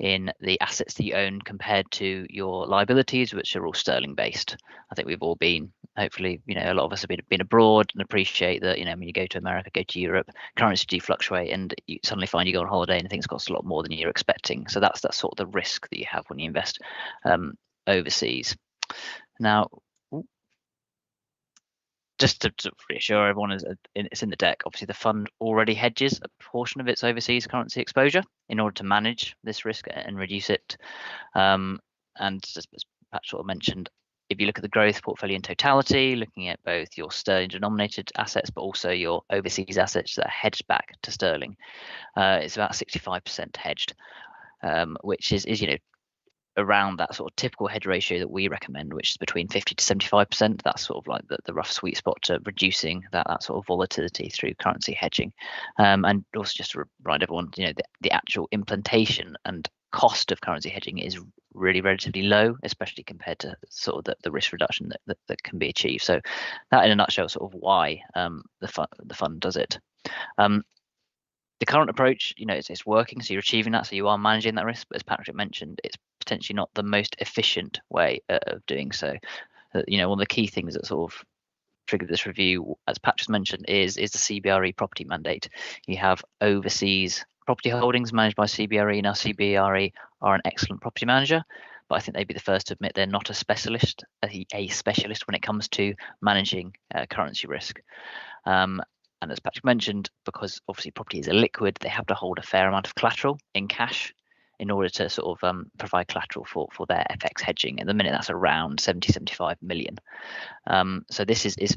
in the assets that you own compared to your liabilities, which are all sterling based. I think we've all been, hopefully, a lot of us have been abroad and appreciate that, when you go to America, go to Europe, currency do fluctuate, and you suddenly find you go on holiday and things cost a lot more than you're expecting. So that's sort of the risk that you have when you invest overseas. Now, just to reassure everyone, it's in the deck. Obviously, the fund already hedges a portion of its overseas currency exposure in order to manage this risk and reduce it. And as Pat sort of mentioned, if you look at the growth portfolio in totality, looking at both your sterling denominated assets, but also your overseas assets that are hedged back to sterling, it's about 65% hedged, which is around that sort of typical hedge ratio that we recommend, which is between 50 to 75%. That's sort of like the rough sweet spot to reducing that sort of volatility through currency hedging. And also just to remind everyone, the actual implementation and cost of currency hedging is really relatively low, especially compared to sort of the risk reduction that can be achieved. So that in a nutshell sort of why the fund does it. The current approach, it's working, so you're achieving that, so you are managing that risk. But as Patrick mentioned, it's potentially not the most efficient way of doing so. One of the key things that sort of triggered this review, as Patrick mentioned, is the CBRE property mandate. You have overseas property holdings managed by CBRE. Now, CBRE are an excellent property manager, but I think they'd be the first to admit they're not a specialist when it comes to managing currency risk. And as Patrick mentioned, because obviously property is illiquid, they have to hold a fair amount of collateral in cash in order to sort of provide collateral for their FX hedging. At the minute, that's around 75 million. So this is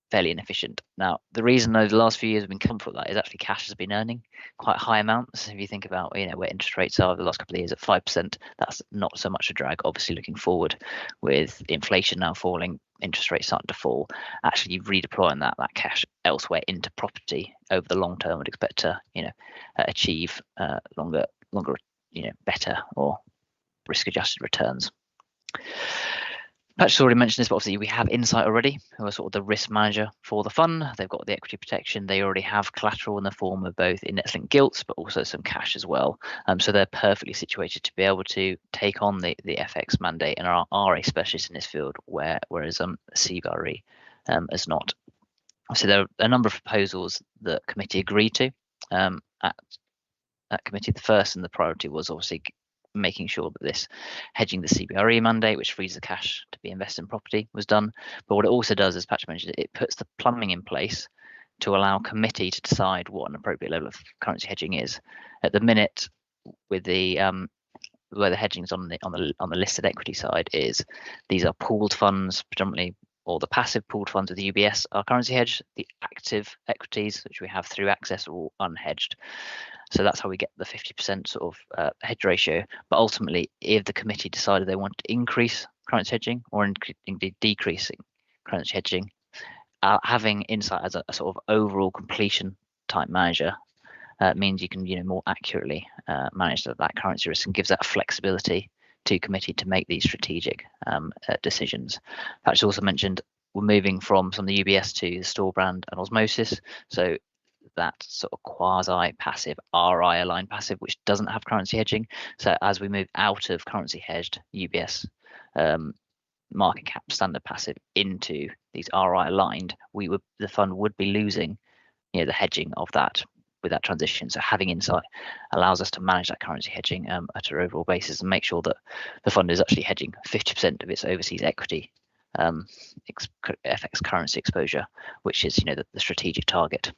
fairly inefficient. Now, the reason over the last few years we've been comfortable with that is actually cash has been earning quite high amounts. If you think about where interest rates are over the last couple of years at 5%, that's not so much a drag. Obviously, looking forward with inflation now falling, interest rates starting to fall, actually redeploying that cash elsewhere into property over the long term would expect to achieve longer better or risk adjusted returns. Patrick's already mentioned this, but obviously we have Insight already, who are sort of the risk manager for the fund. They've got the equity protection. They already have collateral in the form of both index-linked gilts, but also some cash as well. So they're perfectly situated to be able to take on the FX mandate and are a specialist in this field, whereas CBRE is not. So there are a number of proposals that committee agreed to at committee. The first and the priority was obviously making sure that this hedging the CBRE mandate, which frees the cash to be invested in property, was done. But what it also does, as Patrick mentioned, it puts the plumbing in place to allow committee to decide what an appropriate level of currency hedging is. At the minute, with the where the hedging is on the listed equity side, is these are pooled funds predominantly, or the passive pooled funds with the UBS are currency hedged. The active equities, which we have through Access, are all unhedged. So that's how we get the 50% sort of hedge ratio. But ultimately, if the committee decided they wanted to increase currency hedging or indeed decreasing currency hedging, having Insight as a sort of overall completion type manager means you can more accurately manage that currency risk and gives that flexibility to committee to make these strategic decisions. Patrick's also mentioned we're moving from some of the UBS to the store brand and osmosis. So that sort of quasi-passive RI aligned passive, which doesn't have currency hedging. So as we move out of currency hedged UBS market cap standard passive into these RI aligned, the fund would be losing the hedging of that with that transition. So having Insight allows us to manage that currency hedging at an overall basis and make sure that the fund is actually hedging 50% of its overseas equity FX currency exposure, which is the strategic target.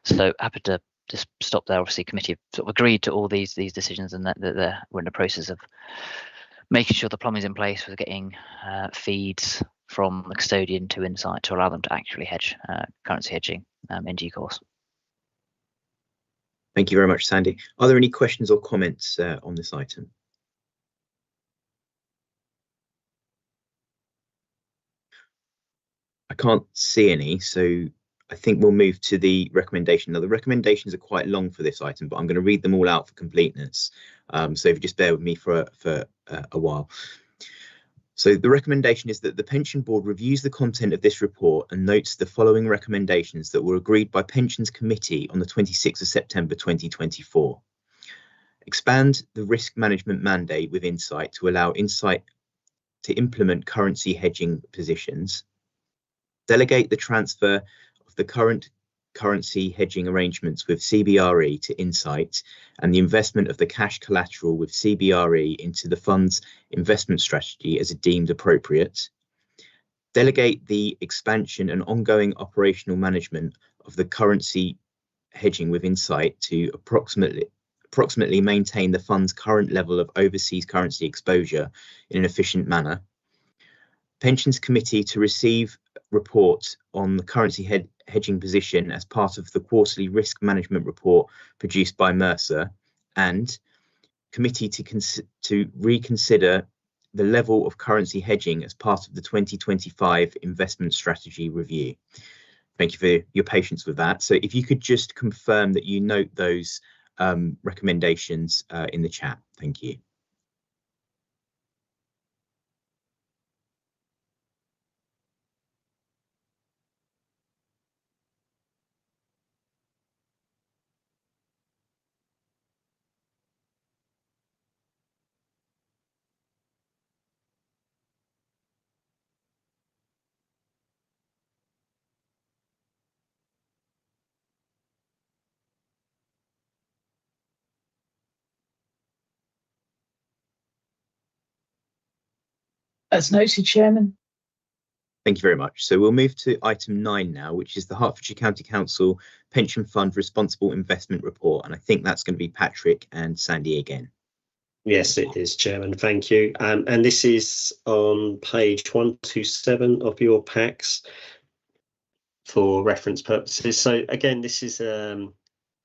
So happy to just stop there. Obviously, committee have sort of agreed to all these decisions, and that we're in the process of making sure the plumbing's in place with getting feeds from the custodian to Insight to allow them to actually hedge currency hedging in due course. Thank you very much, Sandy. Are there any questions or comments on this item? I can't see any, so I think we'll move to the recommendation. Now, the recommendations are quite long for this item, but I'm going to read them all out for completeness. So if you just bear with me for a while. So the recommendation is that the Pension Board reviews the content of this report and notes the following recommendations that were agreed by Pensions Committee on the 26th of September 2024. Expand the risk management mandate with Insight to allow Insight to implement currency hedging positions. Delegate the transfer of the current currency hedging arrangements with CBRE to Insight and the investment of the cash collateral with CBRE into the fund's investment strategy as deemed appropriate. Delegate the expansion and ongoing operational management of the currency hedging with Insight to approximately maintain the fund's current level of overseas currency exposure in an efficient manner. Pensions Committee to receive report on the currency hedging position as part of the quarterly risk management report produced by Mercer, and committee to reconsider the level of currency hedging as part of the 2025 investment strategy review. Thank you for your patience with that. So if you could just confirm that you note those recommendations in the chat. Thank you. As noted, Chairman. Thank you very much. So we'll move to item 9 now, which is the Hertfordshire County Council Pension Fund Responsible Investment Report. And I think that's going to be Patrick and Sandy again. Yes, it is, Chairman. Thank you. And this is on page 127 of your packs for reference purposes. So again, this is an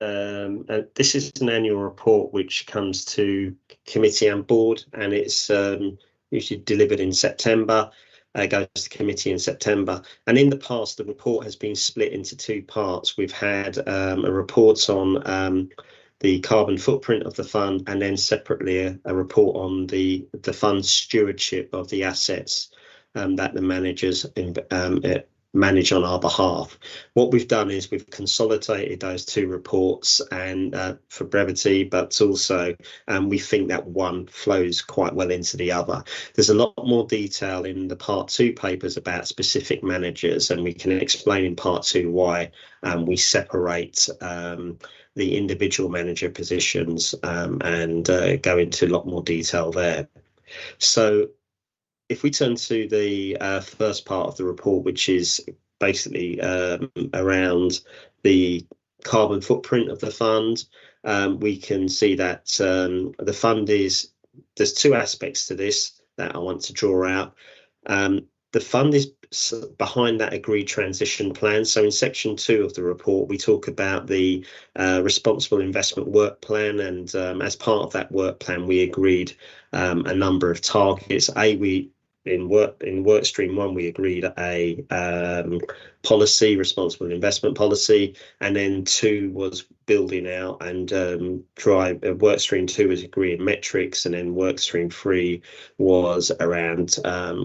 annual report which comes to committee and board, and it's usually delivered in September. goes to committee in September. And in the past, the report has been split into two parts. We've had a report on the carbon footprint of the fund, and then separately a report on the fund's stewardship of the assets that the managers manage on our behalf. What we've done is we've consolidated those two reports, and for brevity, but also we think that one flows quite well into the other. There's a lot more detail in the part 2 papers about specific managers, and we can explain in part 2 why we separate the individual manager positions and go into a lot more detail there. So if we turn to the first part of the report, which is basically around the carbon footprint of the fund, we can see that the fund there's two aspects to this that I want to draw out. The fund is behind that agreed transition plan. So in section 2 of the report, we talk about the responsible investment work plan. And as part of that work plan, we agreed a number of targets. In work stream 1, we agreed a policy, responsible investment policy, and then 2 was building out and work stream 2 was agreeing metrics, and then work stream 3 was around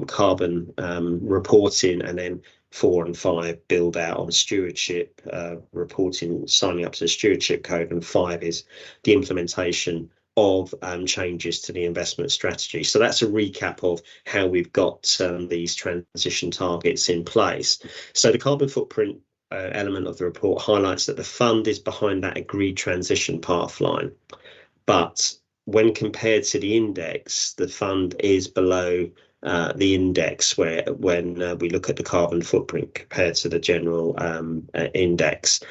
carbon reporting, and then 4 and 5 build out on stewardship reporting, signing up to the stewardship code, and 5 is the implementation of changes to the investment strategy. So that's a recap of how we've got these transition targets in place. So the carbon footprint element of the report highlights that the fund is behind that agreed transition path line, but when compared to the index, the fund is below the index when we look at the carbon footprint compared to the general index.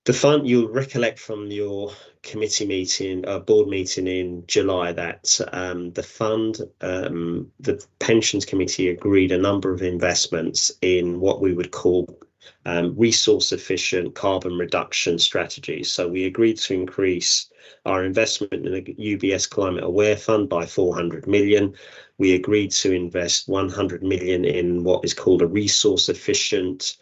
The fund, you'll recollect from your committee meeting, board meeting in July, that the fund, the pensions committee agreed a number of investments in what we would call resource efficient carbon reduction strategies. So we agreed to increase our investment in the UBS Climate Aware Fund by 400 million. We agreed to invest 100 million in what is called a resource efficient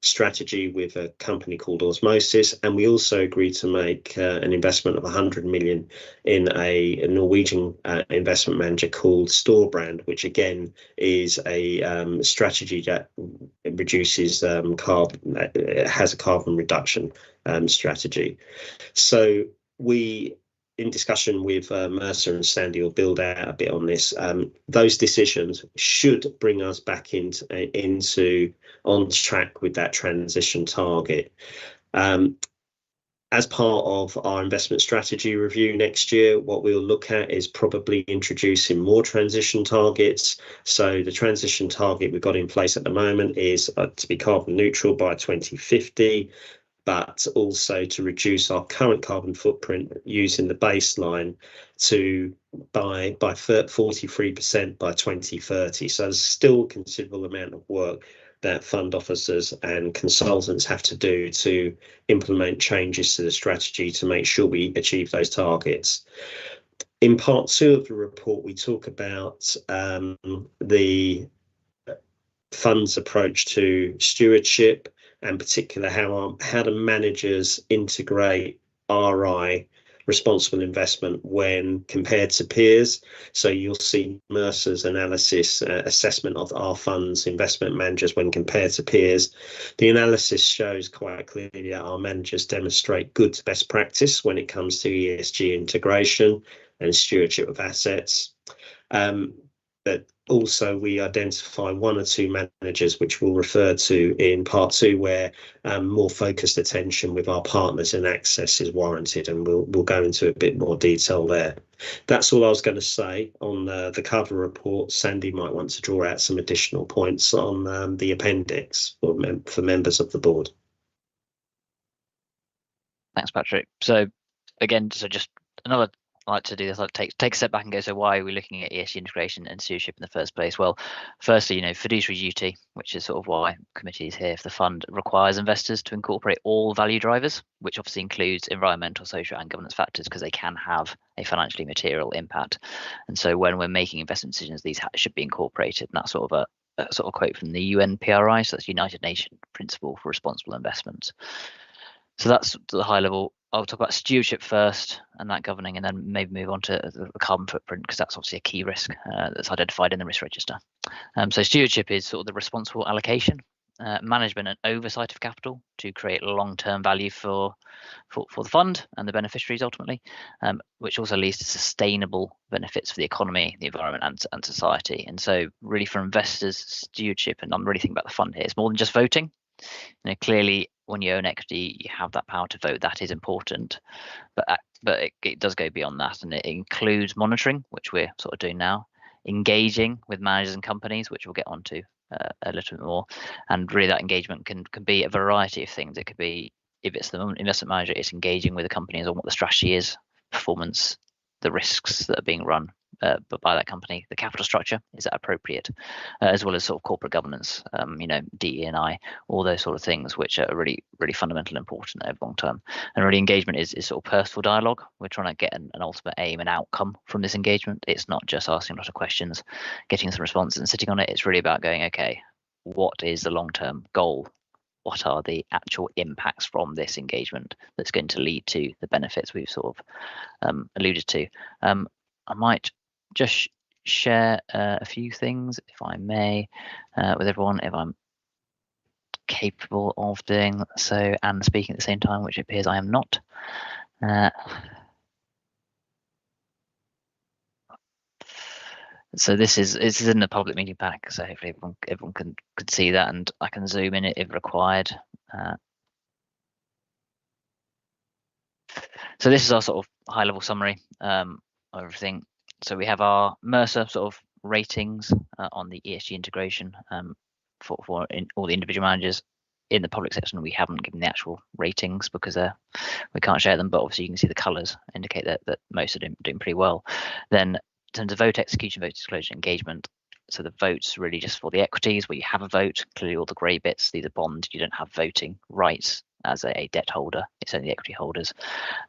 strategy with a company called Osmosis, and we also agreed to make an investment of 100 million in a Norwegian investment manager called Storebrand, which again is a strategy that reduces carbon, has a carbon reduction strategy. So we, in discussion with Mercer and Sandy, will build out a bit on this. Those decisions should bring us back into on track with that transition target. As part of our investment strategy review next year, what we'll look at is probably introducing more transition targets. So the transition target we've got in place at the moment is to be carbon neutral by 2050. But also to reduce our current carbon footprint using the baseline by 43% by 2030. So there's still a considerable amount of work that fund officers and consultants have to do to implement changes to the strategy to make sure we achieve those targets. In part 2 of the report, we talk about the fund's approach to stewardship, and particular how the managers integrate RI, responsible investment, when compared to peers. So you'll see Mercer's analysis, assessment of our fund's investment managers when compared to peers. The analysis shows quite clearly that our managers demonstrate good best practice when it comes to ESG integration and stewardship of assets. But also we identify 1 or 2 managers which we'll refer to in part 2 where more focused attention with our partners and access is warranted, and we'll go into a bit more detail there. That's all I was going to say on the cover report. Sandy might want to draw out some additional points on the appendix for members of the board. Thanks, Patrick. So again, just another like to do this, like take a step back and go, so why are we looking at ESG integration and stewardship in the first place? Well, firstly, fiduciary duty, which is sort of why committee is here. If the fund requires investors to incorporate all value drivers, which obviously includes environmental, social and governance factors, because they can have a financially material impact. And so when we're making investment decisions, these should be incorporated. And that's sort of a sort of quote from the UNPRI, so that's United Nations Principle for Responsible Investment. So that's the high level. I'll talk about stewardship first and that governing, and then maybe move on to the carbon footprint, because that's obviously a key risk that's identified in the risk register. So stewardship is sort of the responsible allocation, management and oversight of capital to create long-term value for the fund and the beneficiaries ultimately, which also leads to sustainable benefits for the economy, the environment and society. And so really for investors, stewardship, and I'm really thinking about the fund here, it's more than just voting. Clearly when you own equity, you have that power to vote. That is important, but it does go beyond that, and it includes monitoring, which we're sort of doing now, engaging with managers and companies, which we'll get onto a little bit more. And really that engagement can be a variety of things. It could be, if it's the investment manager, it's engaging with the companies on what the strategy is, performance, the risks that are being run but by that company, the capital structure, is that appropriate, as well as sort of corporate governance, DE&I, all those sort of things, which are really, really fundamental and important over long term. And really engagement is sort of personal dialogue. We're trying to get an ultimate aim and outcome from this engagement. It's not just asking a lot of questions, getting some responses and sitting on it. It's really about going, okay, what is the long-term goal? What are the actual impacts from this engagement that's going to lead to the benefits we've sort of alluded to? I might just share a few things, if I may, with everyone, if I'm capable of doing so and speaking at the same time, which it appears I am not. So this is in the public meeting pack, so hopefully everyone can see that, and I can zoom in it if required. So this is our sort of high level summary of everything. So we have our Mercer sort of ratings on the ESG integration for all the individual managers. In the public section, we haven't given the actual ratings because we can't share them, but obviously you can see the colours indicate that most are doing pretty well. Then in terms of vote execution, vote disclosure, engagement, so the votes really just for the equities where you have a vote. Clearly all the grey bits, these are bonds, you don't have voting rights as a debt holder, it's only the equity holders.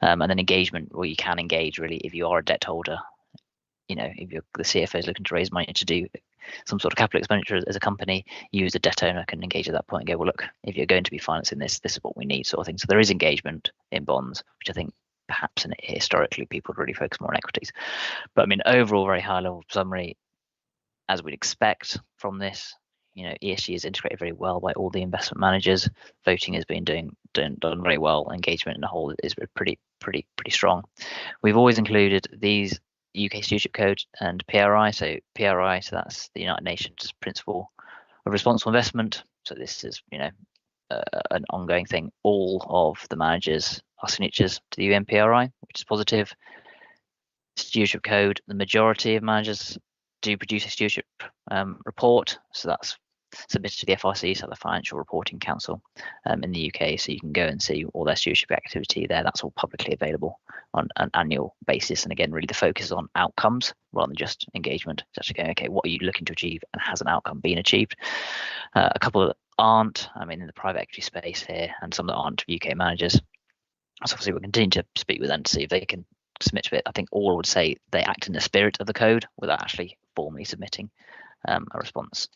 And then engagement, where you can engage really if you are a debt holder. If the CFO is looking to raise money to do some sort of capital expenditure as a company, you as a debt owner can engage at that point and go, well, look, if you're going to be financing this is what we need, sort of thing. So there is engagement in bonds, which I think perhaps historically people really focus more on equities. But I mean, overall, very high level summary, as we'd expect from this, ESG is integrated very well by all the investment managers. Voting has been done very well. Engagement in the whole is pretty strong. We've always included these UK Stewardship Code and PRI. So PRI, so that's the United Nations Principle of Responsible Investment. So this is, an ongoing thing. All of the managers are signatures to the UNPRI, which is positive. Stewardship Code, the majority of managers do produce a stewardship report. So that's submitted to the FRC, so the Financial Reporting Council in the UK. So you can go and see all their stewardship activity there. That's all publicly available on an annual basis. And again, really the focus is on outcomes rather than just engagement. It's actually going, okay, what are you looking to achieve and has an outcome been achieved? A couple that aren't, in the private equity space here, and some that aren't UK managers. So obviously we'll continue to speak with them to see if they can submit to it. I think all would say they act in the spirit of the code without actually formally submitting a response.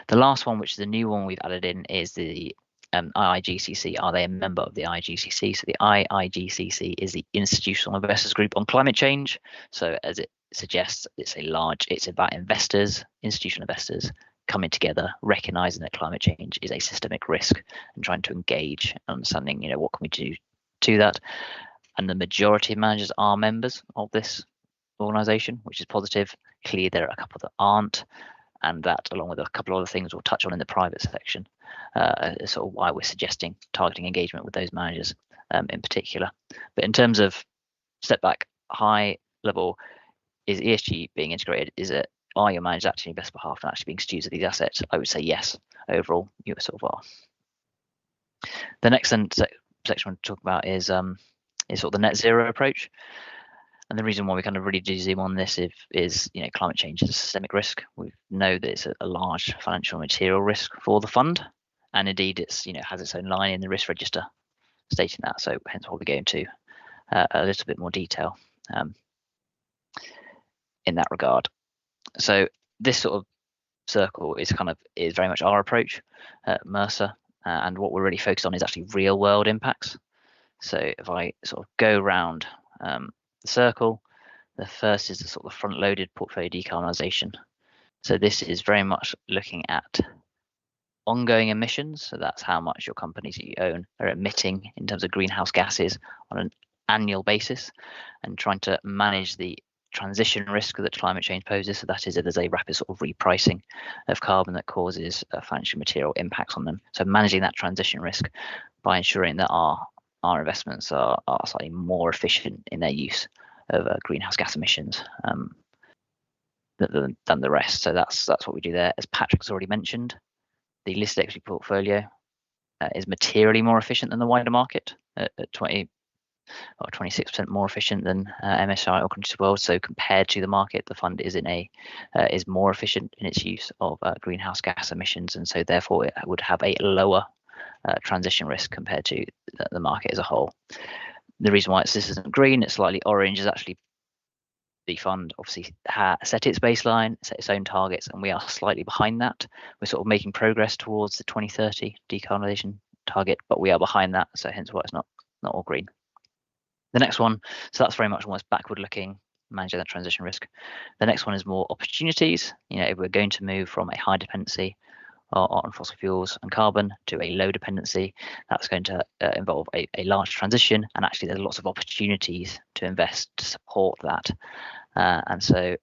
The last one, which is a new one we've added in, is the IIGCC. Are they a member of the IIGCC? So the IIGCC is the Institutional Investors Group on Climate Change. So as it suggests, it's about investors, institutional investors coming together, recognizing that climate change is a systemic risk and trying to engage, understanding, what can we do to that. And the majority of managers are members of this organisation, which is positive. Clearly, there are a couple that aren't, and that, along with a couple of other things we'll touch on in the private section, is sort of why we're suggesting targeting engagement with those managers in particular. But in terms of step back, high level, is ESG being integrated? Are your managers acting on your best behalf and actually being stewards of these assets? I would say yes. Overall, you sort of are. The next section we'll talk about is sort of the net zero approach. And the reason why we kind of really do zoom on this is climate change is a systemic risk. We know that it's a large financial material risk for the fund, and indeed it's has its own line in the risk register stating that. So hence why we go into a little bit more detail in that regard. So this sort of circle is very much our approach at Mercer, and what we're really focused on is actually real world impacts. So if I sort of go around the circle, the first is the sort of front loaded portfolio decarbonisation. So this is very much looking at ongoing emissions. So that's how much your companies that you own are emitting in terms of greenhouse gases on an annual basis, and trying to manage the transition risk that climate change poses. So that is if there's a rapid sort of repricing of carbon that causes financial material impacts on them. So managing that transition risk by ensuring that our investments are slightly more efficient in their use of greenhouse gas emissions than the rest. So that's what we do there. As Patrick's already mentioned, the listed equity portfolio is materially more efficient than the wider market at 20 or 26% more efficient than MSCI or Countries World. So compared to the market, the fund is is more efficient in its use of greenhouse gas emissions, and so therefore it would have a lower transition risk compared to the market as a whole. The reason why this isn't green, it's slightly orange, is actually the fund obviously set its baseline, set its own targets, and we are slightly behind that. We're sort of making progress towards the 2030 decarbonisation target, but we are behind that, so hence why it's not all green. The next one, so that's very much almost backward looking, managing that transition risk. The next one is more opportunities. If we're going to move from a high dependency on fossil fuels and carbon to a low dependency, that's going to involve a large transition, and actually there's lots of opportunities to invest to support that. And so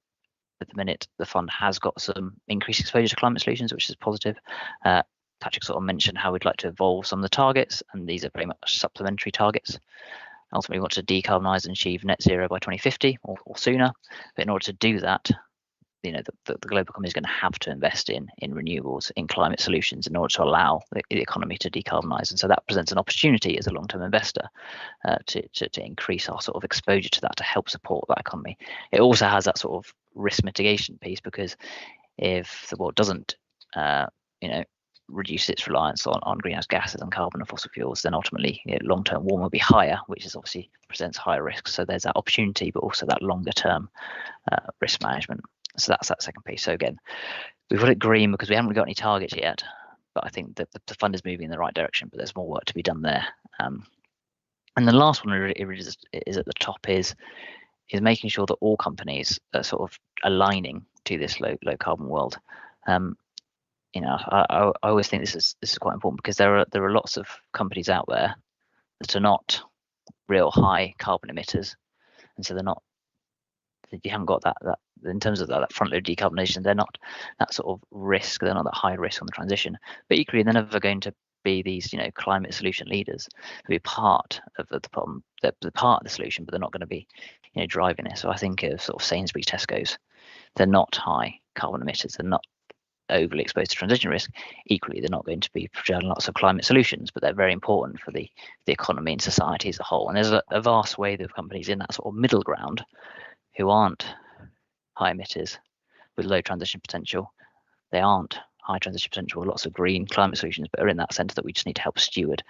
at the minute, the fund has got some increased exposure to climate solutions, which is positive. Patrick sort of mentioned how we'd like to evolve some of the targets, and these are very much supplementary targets. Ultimately, we want to decarbonise and achieve net zero by 2050 or sooner. But in order to do that, the global economy is going to have to invest in renewables, in climate solutions, in order to allow the economy to decarbonise. And so that presents an opportunity as a long-term investor to increase our sort of exposure to that, to help support that economy. It also has that sort of risk mitigation piece, because if the world doesn't reduce its reliance on greenhouse gases and carbon and fossil fuels, then ultimately long-term warming will be higher, which is obviously presents higher risks. So there's that opportunity, but also that longer-term risk management. So that's that second piece. So again, we've got it green because we haven't really got any targets yet, but I think that the fund is moving in the right direction, but there's more work to be done there. And the last one is at the top is making sure that all companies are sort of aligning to this low carbon world. I always think this is quite important, because there are lots of companies out there that are not real high carbon emitters, and so you haven't got that in terms of that front load decarbonisation. They're not that sort of risk. They're not that high risk on the transition. But equally, they're never going to be these climate solution leaders who be part of the problem. They're part of the solution, but they're not going to be driving it. So I think of sort of Sainsbury's, Tesco's. They're not high carbon emitters. They're not overly exposed to transition risk. Equally, they're not going to be providing lots of climate solutions, but they're very important for the economy and society as a whole. And there's a vast swathe of companies in that sort of middle ground who aren't high emitters with low transition potential. They aren't high transition potential with lots of green climate solutions, but are in that centre that we just need to help steward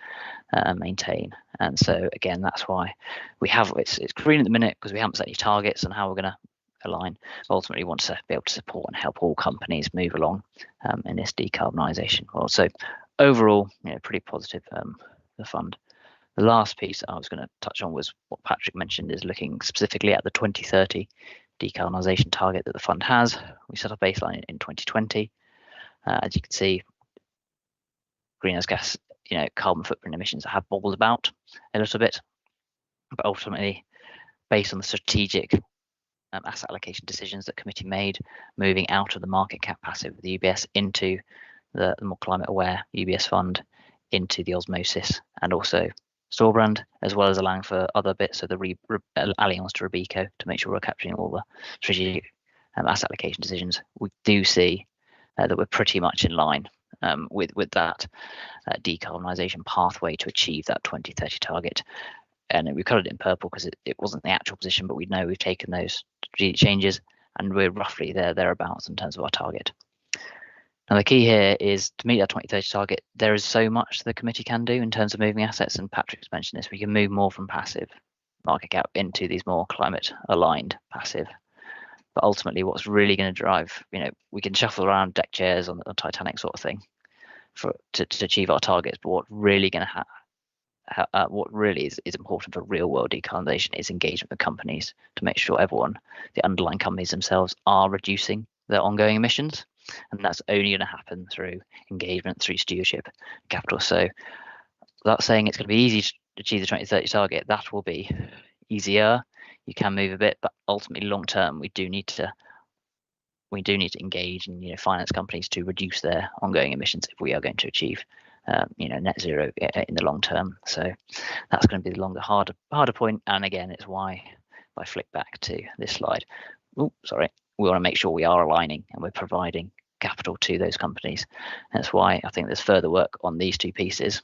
and maintain. And so again, that's why we have it's green at the minute, because we haven't set any targets on how we're going to align. Ultimately, we want to be able to support and help all companies move along in this decarbonisation world. So overall, pretty positive the fund. The last piece I was going to touch on was what Patrick mentioned, is looking specifically at the 2030 decarbonisation target that the fund has. We set a baseline in 2020. As you can see, greenhouse gas, carbon footprint emissions have bobbled about a little bit, but ultimately, based on the strategic asset allocation decisions that committee made, moving out of the market cap passive with the UBS into the more climate aware UBS fund, into the osmosis and also Storebrand, as well as allowing for other bits of the alliance to Robeco to make sure we're capturing all the strategic asset allocation decisions. We do see that we're pretty much in line with that decarbonisation pathway to achieve that 2030 target. and we coloured it in purple because it wasn't the actual position, but we know we've taken those strategic changes, and we're roughly thereabouts in terms of our target. Now, the key here is to meet our 2030 target, there is so much the committee can do in terms of moving assets, and Patrick's mentioned this. We can move more from passive market cap into these more climate aligned passive. But ultimately, what's really going to drive, we can shuffle around deck chairs on the Titanic sort of thing to achieve our targets. But what really going to what really is important for real world decarbonisation is engagement with companies to make sure the underlying companies themselves are reducing their ongoing emissions. And that's only going to happen through engagement, through stewardship, capital. So without saying it's going to be easy to achieve the 2030 target, that will be easier. You can move a bit, but ultimately long term, we do need to engage and finance companies to reduce their ongoing emissions if we are going to achieve net zero in the long term. So that's going to be the harder point. And again, it's why if I flick back to this slide, we want to make sure we are aligning and we're providing capital to those companies. That's why I think there's further work on these two pieces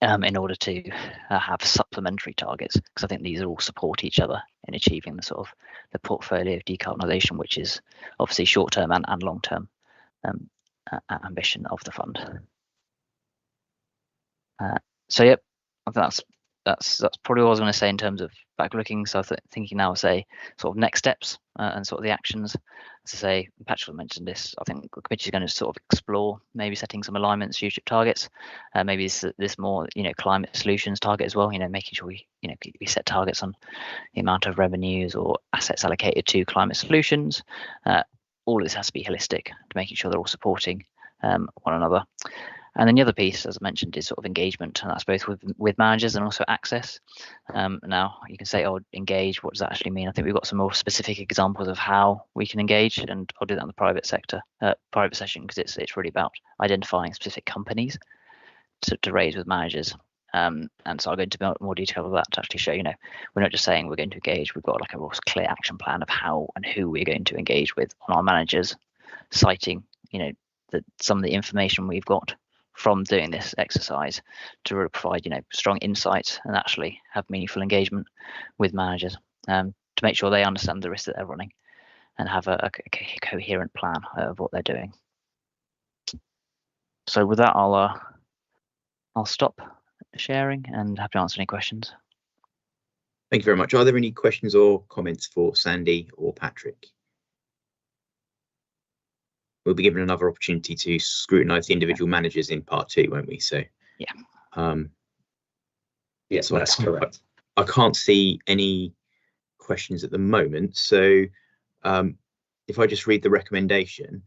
in order to have supplementary targets, because I think these all support each other in achieving the portfolio of decarbonisation, which is obviously short-term and long-term ambition of the fund. So yep, I think that's probably what I was going to say in terms of back looking. So thinking now, say sort of next steps and sort of the actions. As I say, Patrick mentioned this. I think the committee is going to sort of explore maybe setting some alignment stewardship targets. Maybe this more climate solutions target as well. Making sure we set targets on the amount of revenues or assets allocated to climate solutions. All of this has to be holistic to making sure they're all supporting one another. And then the other piece, as I mentioned, is sort of engagement, and that's both with managers and also access. Now you can say, engage, what does that actually mean? I think we've got some more specific examples of how we can engage, and I'll do that in the private session, because it's really about identifying specific companies to raise with managers. And so I'll go into more detail of that to actually show, we're not just saying we're going to engage, we've got like a real clear action plan of how and who we're going to engage with on our managers, citing, some of the information we've got from doing this exercise to really provide strong insights and actually have meaningful engagement with managers to make sure they understand the risk that they're running and have a coherent plan of what they're doing. So with that, I'll stop sharing and happy to answer any questions. Thank you very much. Are there any questions or comments for Sandy or Patrick? We'll be given another opportunity to scrutinise the individual managers in part 2, won't we? So yeah, yes, so that's correct. I can't see any questions at the moment. So if I just read the recommendation,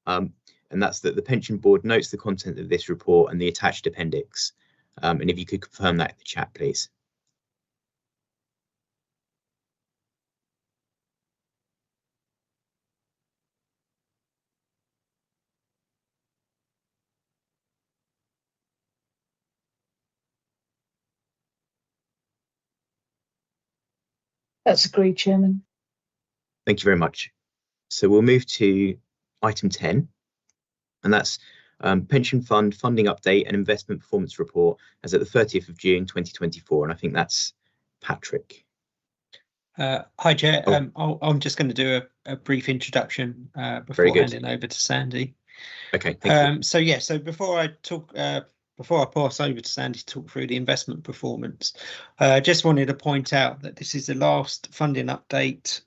and that's that the pension board notes the content of this report and the attached appendix. And if you could confirm that in the chat, please. That's agreed, Chairman. Thank you very much. So we'll move to item 10, and that's pension fund funding update and investment performance report as at the 30th of June 2024. And I think that's Patrick. Hi, Chair. I'm just going to do a brief introduction before handing over to Sandy. Okay. Thank you. So before I pass over to Sandy to talk through the investment performance, I just wanted to point out that this is the last funding update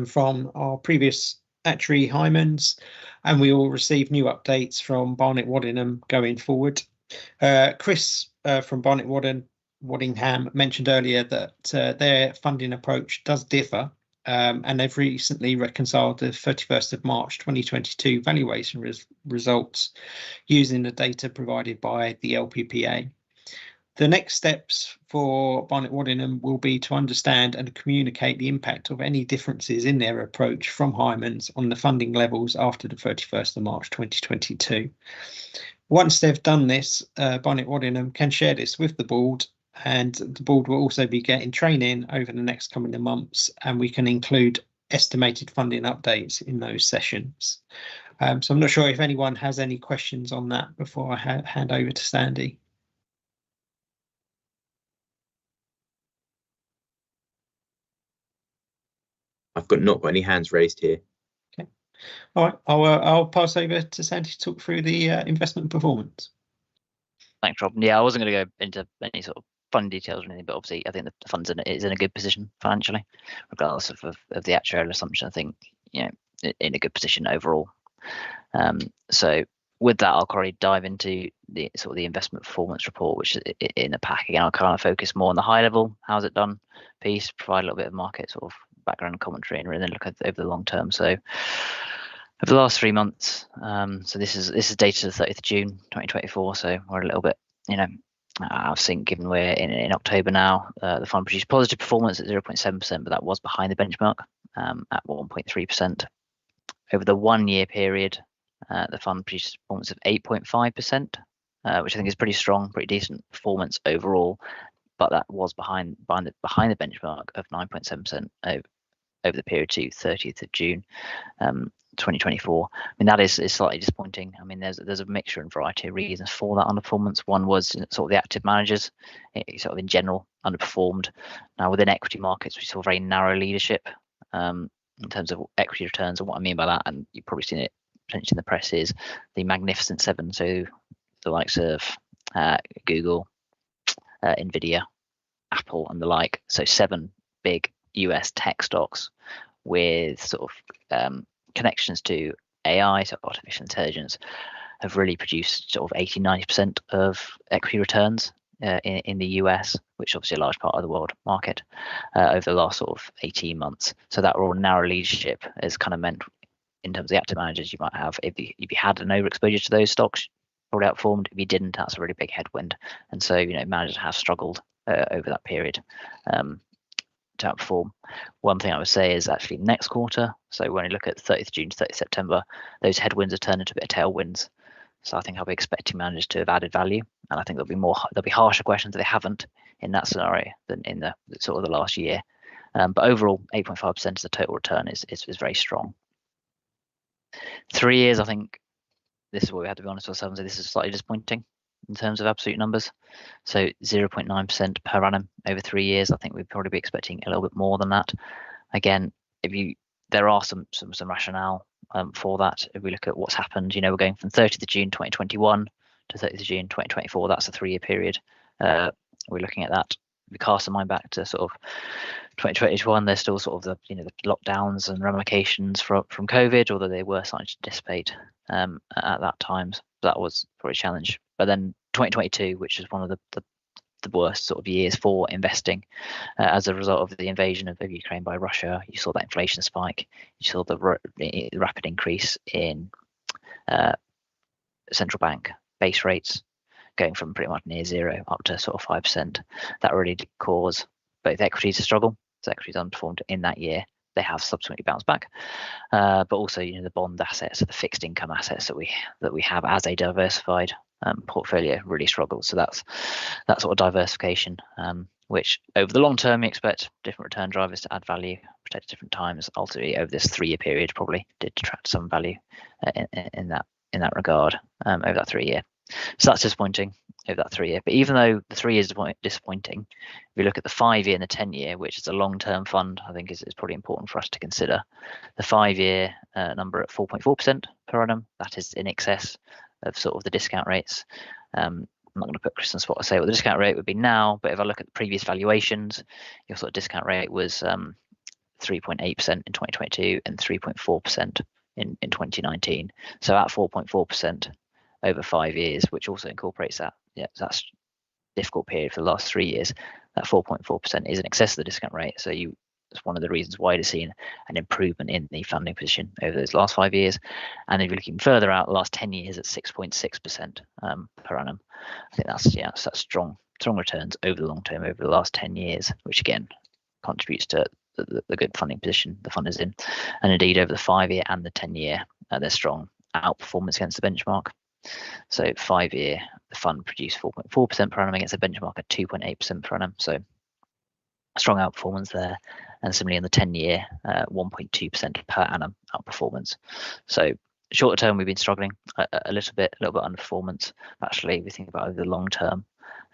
from our previous Actuary Hymans, and we will receive new updates from Barnett Waddingham going forward. Chris from Barnett Waddingham mentioned earlier that their funding approach does differ, and they've recently reconciled the 31st of March 2022 valuation results using the data provided by the LPPA. The next steps for Barnett Waddingham will be to understand and communicate the impact of any differences in their approach from Hymans on the funding levels after the 31st of March 2022. Once they've done this, Barnett Waddingham can share this with the board, and the board will also be getting training over the next coming months, and we can include estimated funding updates in those sessions. So I'm not sure if anyone has any questions on that before I hand over to Sandy. I've not got any hands raised here. Okay. All right. I'll pass over to Sandy to talk through the investment performance. Thanks, Rob. Yeah, I wasn't going to go into any sort of fund details or anything, but obviously I think the fund's is in a good position financially, regardless of the actuarial assumption. I think, you know, in a good position overall. So with that, I'll probably dive into the sort of the investment performance report, which is in the pack. Again, I'll kind of focus more on the high level, how's it done piece, provide a little bit of market sort of background and commentary, and then look at over the long term. So over the last 3 months, so this is data to the 30th of June 2024. So we're a little bit, you know, I've seen, given we're in October now, the fund produced positive performance at 0.7%, but that was behind the benchmark at 1.3%. Over the 1 year period, the fund produced performance of 8.5%, which I think is pretty strong, pretty decent performance overall. But that was behind the benchmark of 9.7% over the period to 30th of June 2024. I mean, that is slightly disappointing. I mean, there's a mixture and variety of reasons for that underperformance. One was sort of the active managers, sort of in general, underperformed. Now within equity markets, we saw very narrow leadership in terms of equity returns. And what I mean by that, and you've probably seen it potentially in the press, is the Magnificent Seven. So the likes of Google, Nvidia, Apple, and the like. So 7 big US tech stocks with sort of connections to AI, so artificial intelligence, have really produced sort of 80-90% of equity returns in the US, which is obviously a large part of the world market, over the last sort of 18 months. So that raw narrow leadership has kind of meant, in terms of the active managers, you might have, if you had an overexposure to those stocks, probably outperformed. If you didn't, that's a really big headwind. And so, you know, managers have struggled over that period to outperform. One thing I would say is actually next quarter, so when you look at 30th June to 30th September, those headwinds have turned into a bit of tailwinds. So I think I'll be expecting managers to have added value, and I think there'll be harsher questions if they haven't in that scenario than in the sort of the last year. But overall, 8.5% as a total return is very strong. 3 years, I think this is what we had to be honest with ourselves. This is slightly disappointing in terms of absolute numbers. So 0.9% per annum over 3 years. I think we'd probably be expecting a little bit more than that. Again, there are some rationale for that. If we look at what's happened, you know, we're going from 30th of June 2021 to 30th of June 2024. That's a 3 year period. We're looking at that. If we cast our mind back to sort of 2021, there's still sort of the lockdowns and ramifications from COVID, although they were starting to dissipate at that time. So that was probably a challenge. But then 2022, which is one of the worst sort of years for investing, as a result of the invasion of Ukraine by Russia, you saw that inflation spike. You saw the rapid increase in central bank base rates, going from pretty much near zero up to sort of 5%. That really did cause both equities to struggle. So equities underperformed in that year. They have subsequently bounced back, but also, you know, the bond assets, the fixed income assets that we have as a diversified portfolio really struggled. So that's that sort of diversification, which over the long term we expect different return drivers to add value, protect at different times. Ultimately, over this 3 year period, probably did detract some value in that regard over that 3 year. So that's disappointing over that 3 year. But even though the 3 years is disappointing, if we look at the 5 year and the 10 year, which is a long term fund, I think is probably important for us to consider. The 5 year number at 4.4% per annum, that is in excess of sort of the discount rates. I'm not going to put Chris on the spot to say what the discount rate would be now, but if I look at the previous valuations, your sort of discount rate was 3.8% in 2022 and 3.4% in 2019. So at 4.4% over 5 years, which also incorporates that. Yeah, so that's difficult period for the last 3 years. That 4.4% is in excess of the discount rate. So it's one of the reasons why you're seeing an improvement in the funding position over those last 5 years. And if you're looking further out, the last 10 years at 6.6% per annum. I think that's strong returns over the long term over the last 10 years, which again contributes to the good funding position the fund is in. And indeed, over the 5 year and the 10 year, there's strong outperformance against the benchmark. So 5 year, the fund produced 4.4% per annum against a benchmark at 2.8% per annum. So strong outperformance there. And similarly in the 10 year, 1.2% per annum outperformance. So shorter term, we've been struggling a little bit underperformance. Actually, if we think about over the long term,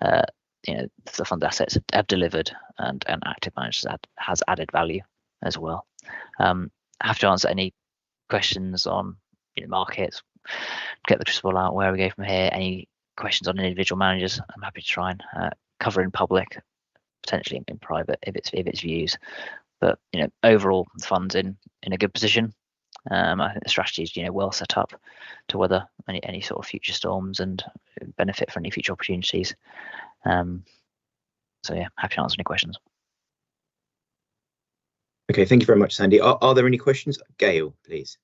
the fund assets have delivered, and active managers has added value as well. Have to answer any questions on markets, get the crystal ball out, where we go from here. Any questions on individual managers, I'm happy to try and cover in public, potentially in private if it's views. But overall, the fund's in a good position. I think the strategy is well set up to weather any sort of future storms and benefit from any future opportunities. So yeah, happy to answer any questions. Okay, thank you very much, Sandy. Are there any questions? Gail, please.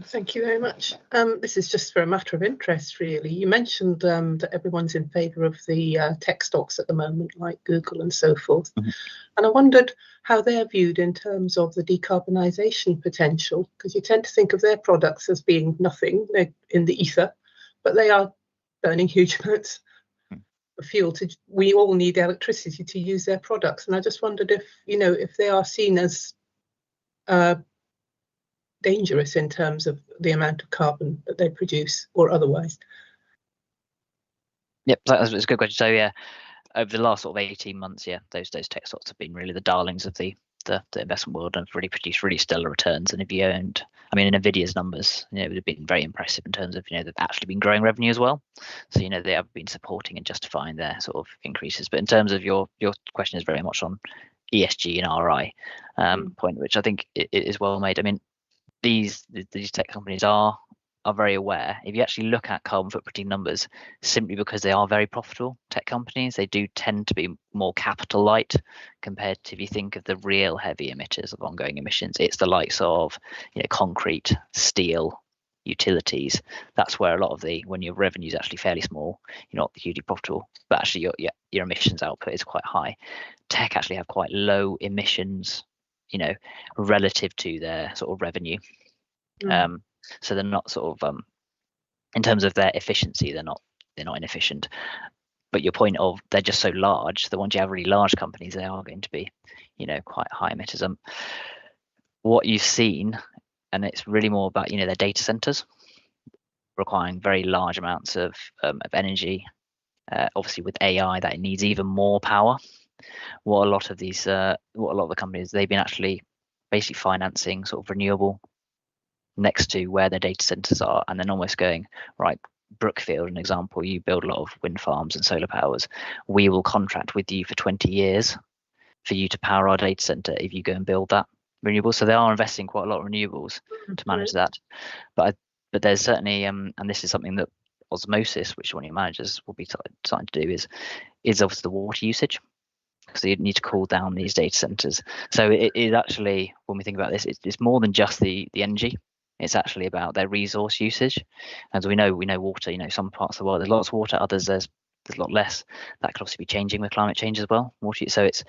Thank you very much. This is just for a matter of interest, really. You mentioned that everyone's in favour of the tech stocks at the moment, like Google and so forth. Mm-hmm. And I wondered how they're viewed in terms of the decarbonisation potential, because you tend to think of their products as being nothing, they're in the ether, but they are burning huge amounts of fuel. We all need electricity to use their products. And I just wondered if they are seen as dangerous in terms of the amount of carbon that they produce or otherwise. Yep, that's a good question. So yeah, over the last sort of 18 months, yeah, those tech stocks have been really the darlings of the investment world and have really produced really stellar returns. And if you owned, Nvidia's numbers, it would have been very impressive in terms of they've actually been growing revenue as well. So they have been supporting and justifying their sort of increases. But in terms of your question is very much on ESG and RI point, which I think it is well made. These tech companies are very aware. If you actually look at carbon footprinting numbers, simply because they are very profitable tech companies, they do tend to be more capital light compared to if you think of the real heavy emitters of ongoing emissions. It's the likes of concrete, steel, utilities. That's where a lot of when your revenue is actually fairly small, you're not hugely profitable, but actually your emissions output is quite high. Tech actually have quite low emissions, relative to their sort of revenue. So they're not sort of in terms of their efficiency, they're not inefficient. But your point of they're just so large, the ones you have really large companies, they are going to be, quite high emitters. What you've seen, and it's really more about their data centers requiring very large amounts of energy. Obviously with AI, that it needs even more power. What a lot of the companies, they've been actually basically financing sort of renewable next to where their data centers are, and then almost going, right, Brookfield, an example, you build a lot of wind farms and solar powers. We will contract with you for 20 years for you to power our data center if you go and build that renewable. So they are investing quite a lot of renewables to manage that. But there's certainly, and this is something that Osmosis, which one of your managers will be starting to do, is obviously the water usage. So you need to cool down these data centers. So it is actually, when we think about this, it's more than just the energy. It's actually about their resource usage. As we know water, some parts of the world there's lots of water, others there's a lot less. That could obviously be changing with climate change as well. Water, so it's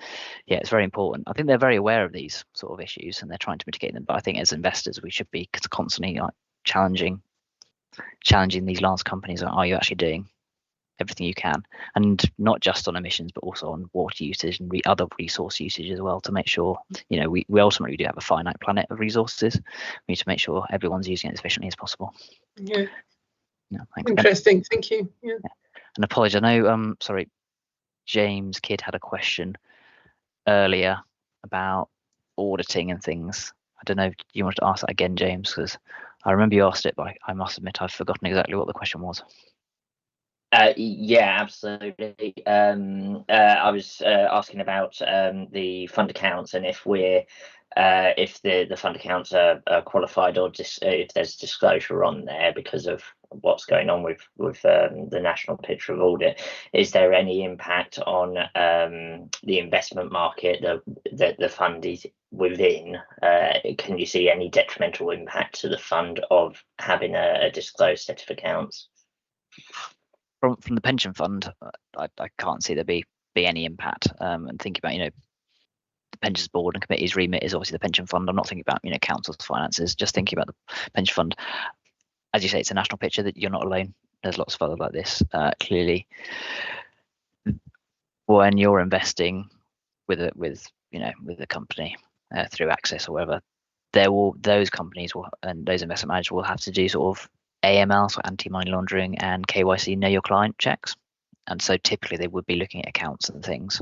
very important. I think they're very aware of these sort of issues and they're trying to mitigate them. But I think as investors, we should be constantly challenging these large companies. Are you actually doing everything you can, and not just on emissions, but also on water usage and other resource usage as well, to make sure we ultimately do have a finite planet of resources. We need to make sure everyone's using it as efficiently as possible. Yeah. Interesting. Thank you. Yeah. And apologies, I know. Sorry, James Kidd had a question earlier about auditing and things. I don't know if you wanted to ask that again, James, because I remember you asked it, but I must admit I've forgotten exactly what the question was. Yeah, absolutely. I was asking about the fund accounts and if the fund accounts are qualified, or if there's disclosure on there because of what's going on with the national picture of audit. Is there any impact on the investment market that the fund is within? Can you see any detrimental impact to the fund of having a disclosed set of accounts? From the pension fund, I can't see there be any impact. And thinking about the pensions board and committee's remit is obviously the pension fund. I'm not thinking about council's finances, just thinking about the pension fund. As you say, it's a national picture that you're not alone. There's lots of others like this. Clearly, when you're investing with a company through Access or whatever, those companies and those investment managers will have to do sort of AML, so anti-money laundering, and KYC, know your client checks. And so typically they would be looking at accounts and things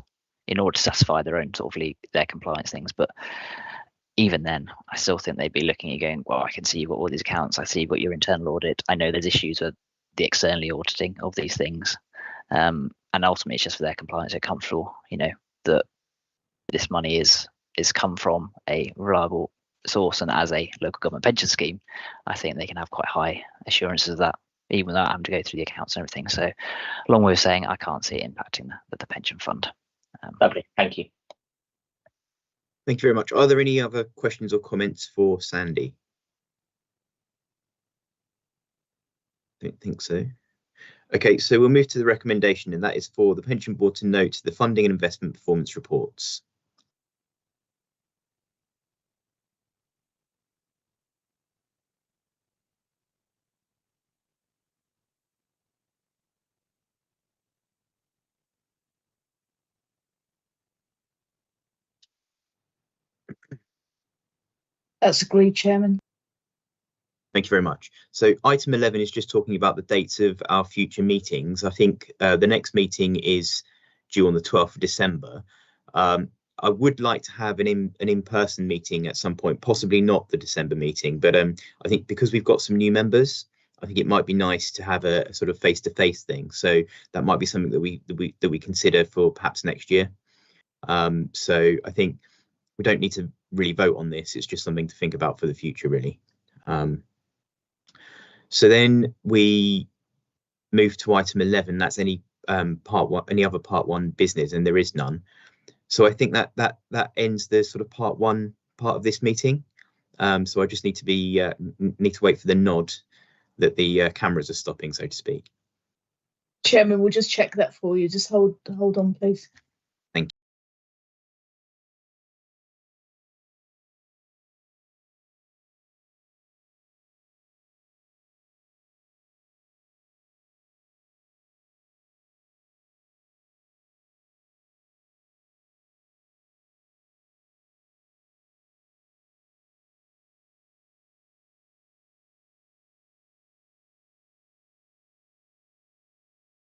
in order to satisfy their own sort of their compliance things. But even then, I still think they'd be looking at going, well, I can see you've got all these accounts. I see you've got your internal audit. I know there's issues with the externally auditing of these things. And ultimately, it's just for their compliance. They're comfortable, that this money is come from a reliable source. And as a local government pension scheme, I think they can have quite high assurances of that, even without having to go through the accounts and everything. So long way of saying I can't see it impacting the pension fund. Lovely, thank you. Thank you very much. Are there any other questions or comments for Sandy? Don't think so. Okay, so we'll move to the recommendation, and that is for the pension board to note the funding and investment performance reports. That's agreed, Chairman. Thank you very much. So item 11 is just talking about the dates of our future meetings. I think the next meeting is due on the 12th of December. I would like to have an in-person meeting at some point, possibly not the December meeting, but I think because we've got some new members, I think it might be nice to have a sort of face-to-face thing. So that might be something that we consider for perhaps next year. So I think we don't need to really vote on this. It's just something to think about for the future, really. So then we move to item 11. That's any other part one business, and there is none. So I think that ends the sort of part of this meeting. So I just need to wait for the nod that the cameras are stopping, so to speak. Chairman, we'll just check that for you. Just hold on, please.